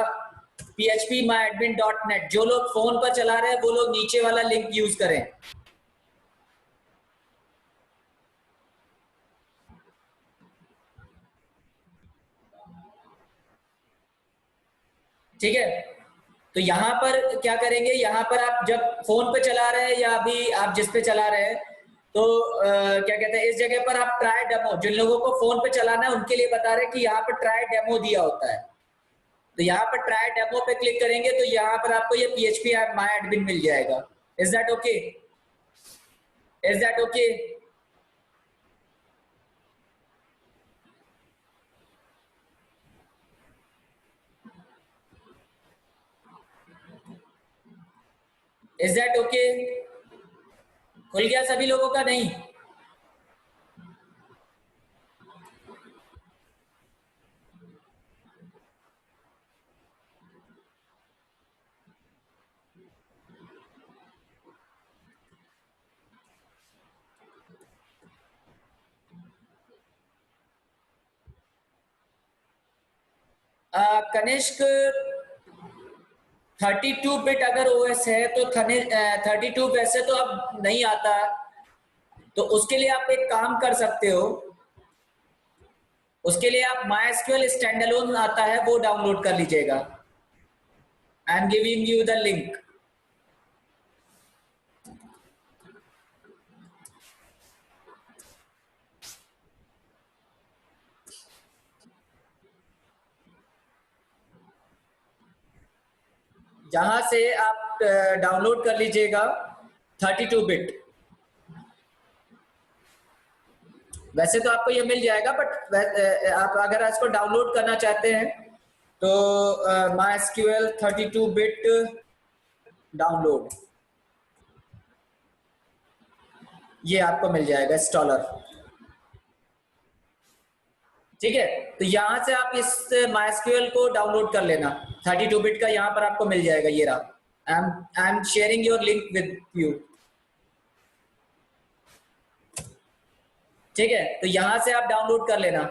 phpMyAdmin.net। जो लोग फोन पर चला रहे हैं वो लोग नीचे वाला लिंक यूज करें। ठीक है, तो यहां पर क्या करेंगे, यहां पर आप जब फोन पे चला रहे हैं या अभी आप जिस पे चला रहे हैं, तो क्या कहते हैं, इस जगह पर आप ट्राई डेमो, जिन लोगों को फोन पे चलाना है उनके लिए बता रहे हैं कि यहाँ पर ट्राई डेमो दिया होता है। तो यहाँ पर ट्राई डेमो पे क्लिक करेंगे तो यहाँ पर आपको ये PHP माय एडमिन मिल जाएगा। Is that okay? Is that okay? Is that okay? खुल गया सभी लोगों का? नहीं? कनिष्क, 32 बिट अगर OS है तो 32 वैसे तो अब नहीं आता, तो उसके लिए आप एक काम कर सकते हो, उसके लिए आप MySQL स्टैंडअलोन आता है वो डाउनलोड कर लीजिएगा। I am giving you the link. जहां से आप डाउनलोड कर लीजिएगा 32 बिट। वैसे तो आपको ये मिल जाएगा, बट आप अगर इसको डाउनलोड करना चाहते हैं तो MySQL 32 बिट डाउनलोड, ये आपको मिल जाएगा इंस्टॉलर। ठीक है, तो यहां से आप इस MySQL को डाउनलोड कर लेना, 32 बिट का यहां पर आपको मिल जाएगा। ये रहा, I am sharing your link with you. ठीक है, तो यहां से आप डाउनलोड कर लेना।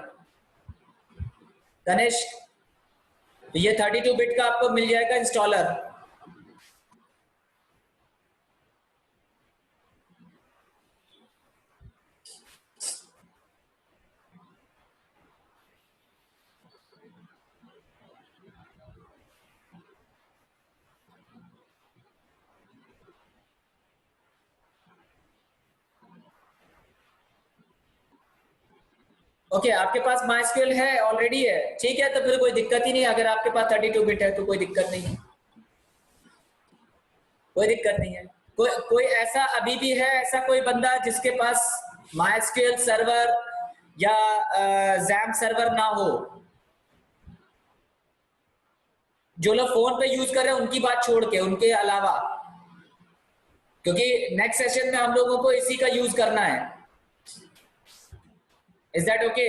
गणेश, तो ये 32 बिट का आपको मिल जाएगा इंस्टॉलर। ओके आपके पास MySQL है ऑलरेडी है, ठीक है, तो फिर कोई दिक्कत ही नहीं। अगर आपके पास 32 बिट है तो कोई दिक्कत नहीं है, कोई दिक्कत नहीं है। कोई कोई ऐसा अभी भी है, ऐसा कोई बंदा जिसके पास MySQL सर्वर या XAMPP सर्वर ना हो? जो लोग फोन पे यूज कर रहे हैं उनकी बात छोड़ के, उनके अलावा, क्योंकि नेक्स्ट सेशन में हम लोगों को इसी का यूज करना है। Is that okay?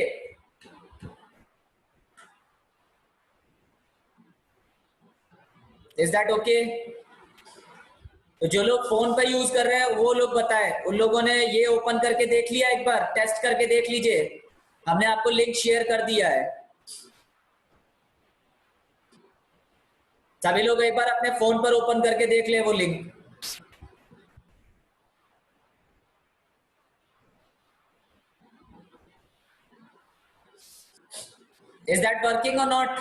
Is that okay? तो जो लोग फोन पे यूज कर रहे हैं वो लोग बताएं, उन लोगों ने ये ओपन करके देख लिया, एक बार टेस्ट करके देख लीजिए। हमने आपको लिंक शेयर कर दिया है। सभी लोग एक बार अपने फोन पर ओपन करके देख ले वो लिंक। इज दैट वर्किंग और नॉट?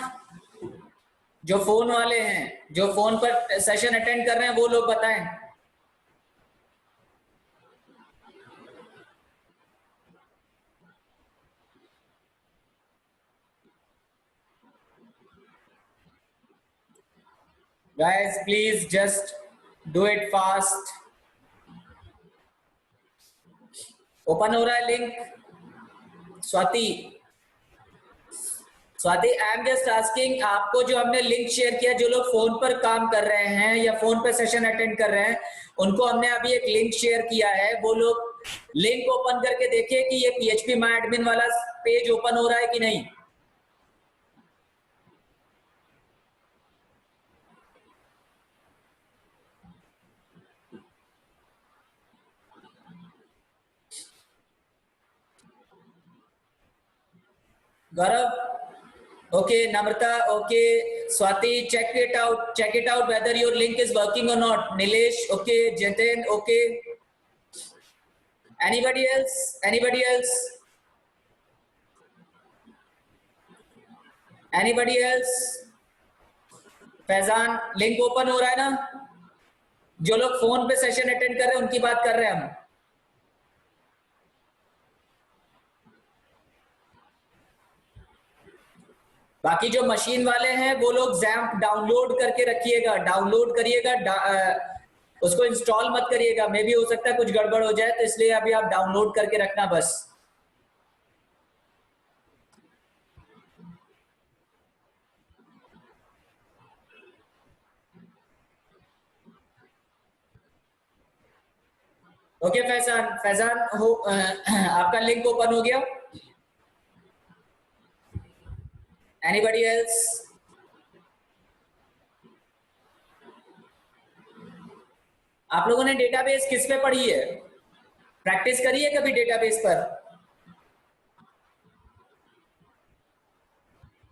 जो फोन वाले हैं, जो फोन पर सेशन अटेंड कर रहे हैं वो लोग बताएं। Guys please just do it fast. Open हो रहा है link? Swati, Swati I am just asking, आपको जो हमने लिंक शेयर किया, जो लोग फोन पर काम कर रहे हैं या फोन पर सेशन अटेंड कर रहे हैं, उनको हमने अभी एक लिंक शेयर किया है। वो लोग लिंक ओपन करके देखिए कि ये PHP माय एडमिन वाला पेज ओपन हो रहा है कि नहीं। Gaurav, okay, Namrata, okay, Swati, check it out whether your link is working or not. Nilesh, okay, Jatin, okay. Anybody else? Anybody else? Anybody else? Faizan, link open हो रहा है ना? जो लोग फोन पे सेशन अटेंड कर रहे हैं उनकी बात कर रहे हैं हम। बाकी जो मशीन वाले हैं वो लोग XAMPP डाउनलोड करके रखिएगा, डाउनलोड करिएगा, उसको इंस्टॉल मत करिएगा। मे भी हो सकता है कुछ गड़बड़ हो जाए, तो इसलिए अभी आप डाउनलोड करके रखना बस। ओके फैजान, फैजान हो आपका लिंक ओपन हो गया? Anybody else? आप लोगों ने डेटाबेस किस पे पढ़ी है? प्रैक्टिस करी है कभी डेटाबेस पर?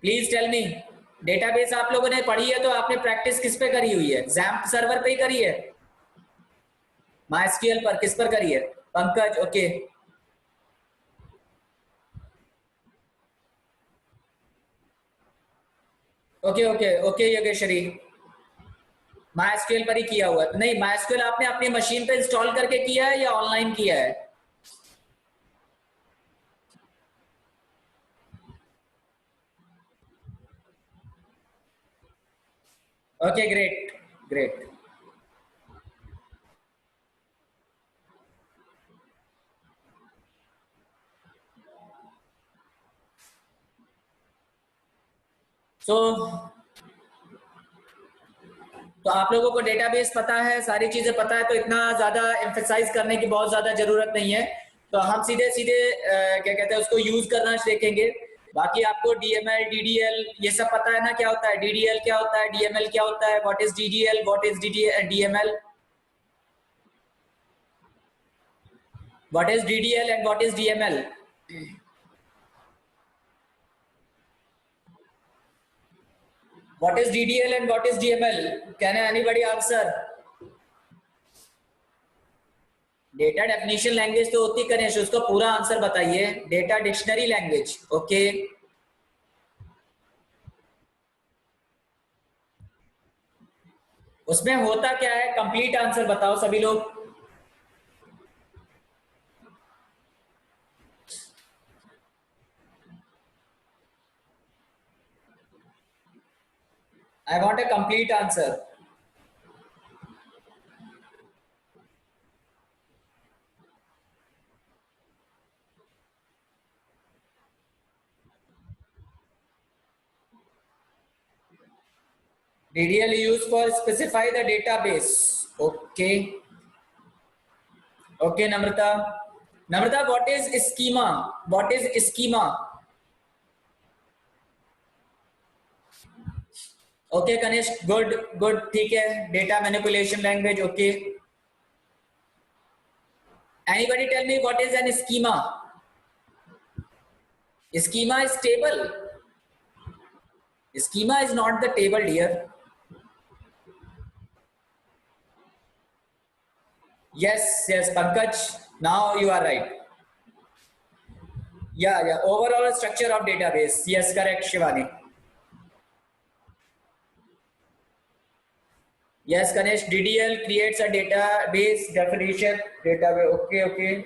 प्लीज टेल मी, डेटाबेस आप लोगों ने पढ़ी है तो आपने प्रैक्टिस किस पे करी हुई है? XAMPP सर्वर पे ही करी है? MySQL पर किस पर करी है? Pankaj, okay. Okay okay okay Yogeshwari, MySQL पर ही किया हुआ है। नहीं, MySQL आपने अपनी मशीन पे इंस्टॉल करके किया है या ऑनलाइन किया है? Okay great great. सो तो आप लोगों को डेटाबेस पता है, सारी चीजें पता है, तो इतना ज्यादा एम्फेसाइज करने की बहुत ज्यादा जरूरत नहीं है। तो हम सीधे सीधे क्या कहते हैं उसको यूज करना सीखेंगे। बाकी आपको DML DDL ये सब पता है ना, क्या होता है DDL, क्या होता है DML, क्या होता है, what is DDL, what is DML, what is DDL and what is DML? What is DDL and what is DML? Can anybody answer? Data definition language तो होती करें, उसका पूरा आंसर बताइए. Data dictionary language. ओके, उसमें होता क्या है? कंप्लीट आंसर बताओ सभी लोग. I want a complete answer. DDL used for specify the database. Okay. Okay, Namrata. Namrata, what is schema? What is schema? Okay, Kanish, good, good. ठीक है. Data manipulation language. Okay. Anybody tell me what is an schema? Schema is table. Schema is not the table, dear. Yes, yes, Pankaj. Now you are right. Yeah, yeah. Overall structure of database. Yes, correct, Shivani. Yes, Ganesh. DDL creates a database definition. Database. Okay, okay.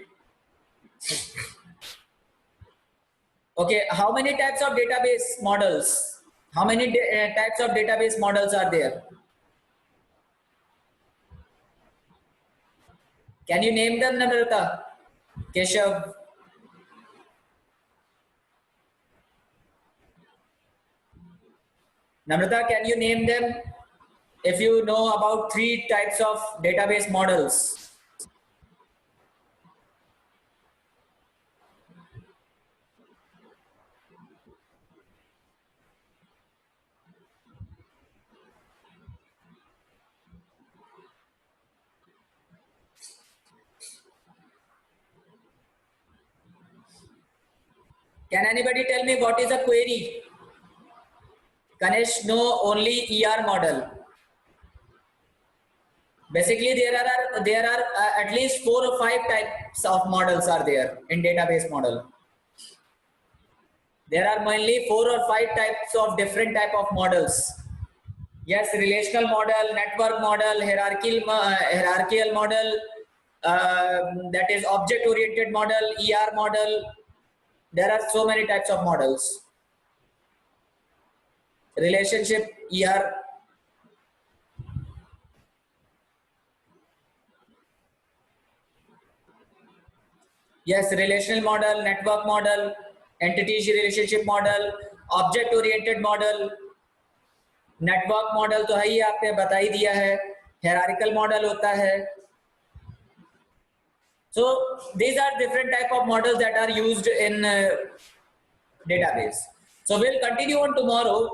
Okay. How many types of database models? How many types of database models are there? Can you name them, Namrata? Keshav? Namrata, can you name them? If you know about 3 types of database models. Can anybody tell me what is a query? Ganesh, no, only ER model. Basically, there are at least 4 or 5 types of models are there in database model. There are mainly 4 or 5 types of different type of models. Yes, relational model, network model, hierarchical model, that is object-oriented model, ER model. There are so many types of models. Relationship, ER. Yes, relational model, network model, entity relationship model, object-oriented model. Network model तो है ही, आपने बता ही दिया है. Hierarchical model होता है. So these are different type of models that are used in database. So we'll continue on tomorrow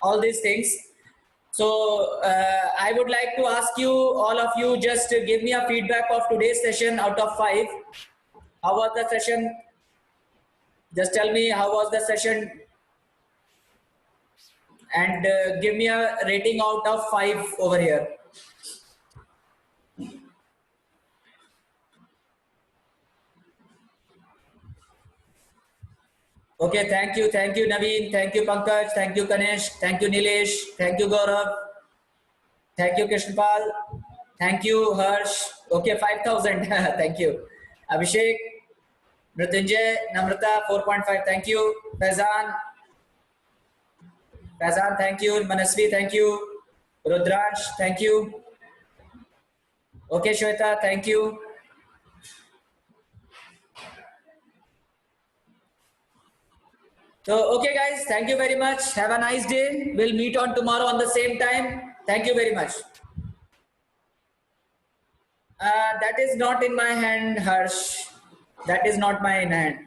all these things. So I would like to ask you, all of you, just give me a feedback of today's session out of 5. How was the session? Just tell me how was the session, and give me a rating out of 5 over here. Okay, thank you Naveen, thank you Pankaj, thank you Ganesh, thank you Nilesh, thank you Gaurav, thank you Krishnapal, thank you Harsh. Okay, 5,000. Thank you Abhishek, Mrityunjay, Namrata 4.5. Thank you Faizan, thank you Manasvi, thank you Rudransh, thank you. Okay, Shweta, thank you. So, okay guys, thank you very much. Have a nice day. We'll meet on tomorrow on the same time. Thank you very much. That is not in my hand, Harsh. That is not my hand.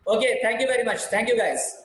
Okay, thank you very much. Thank you guys.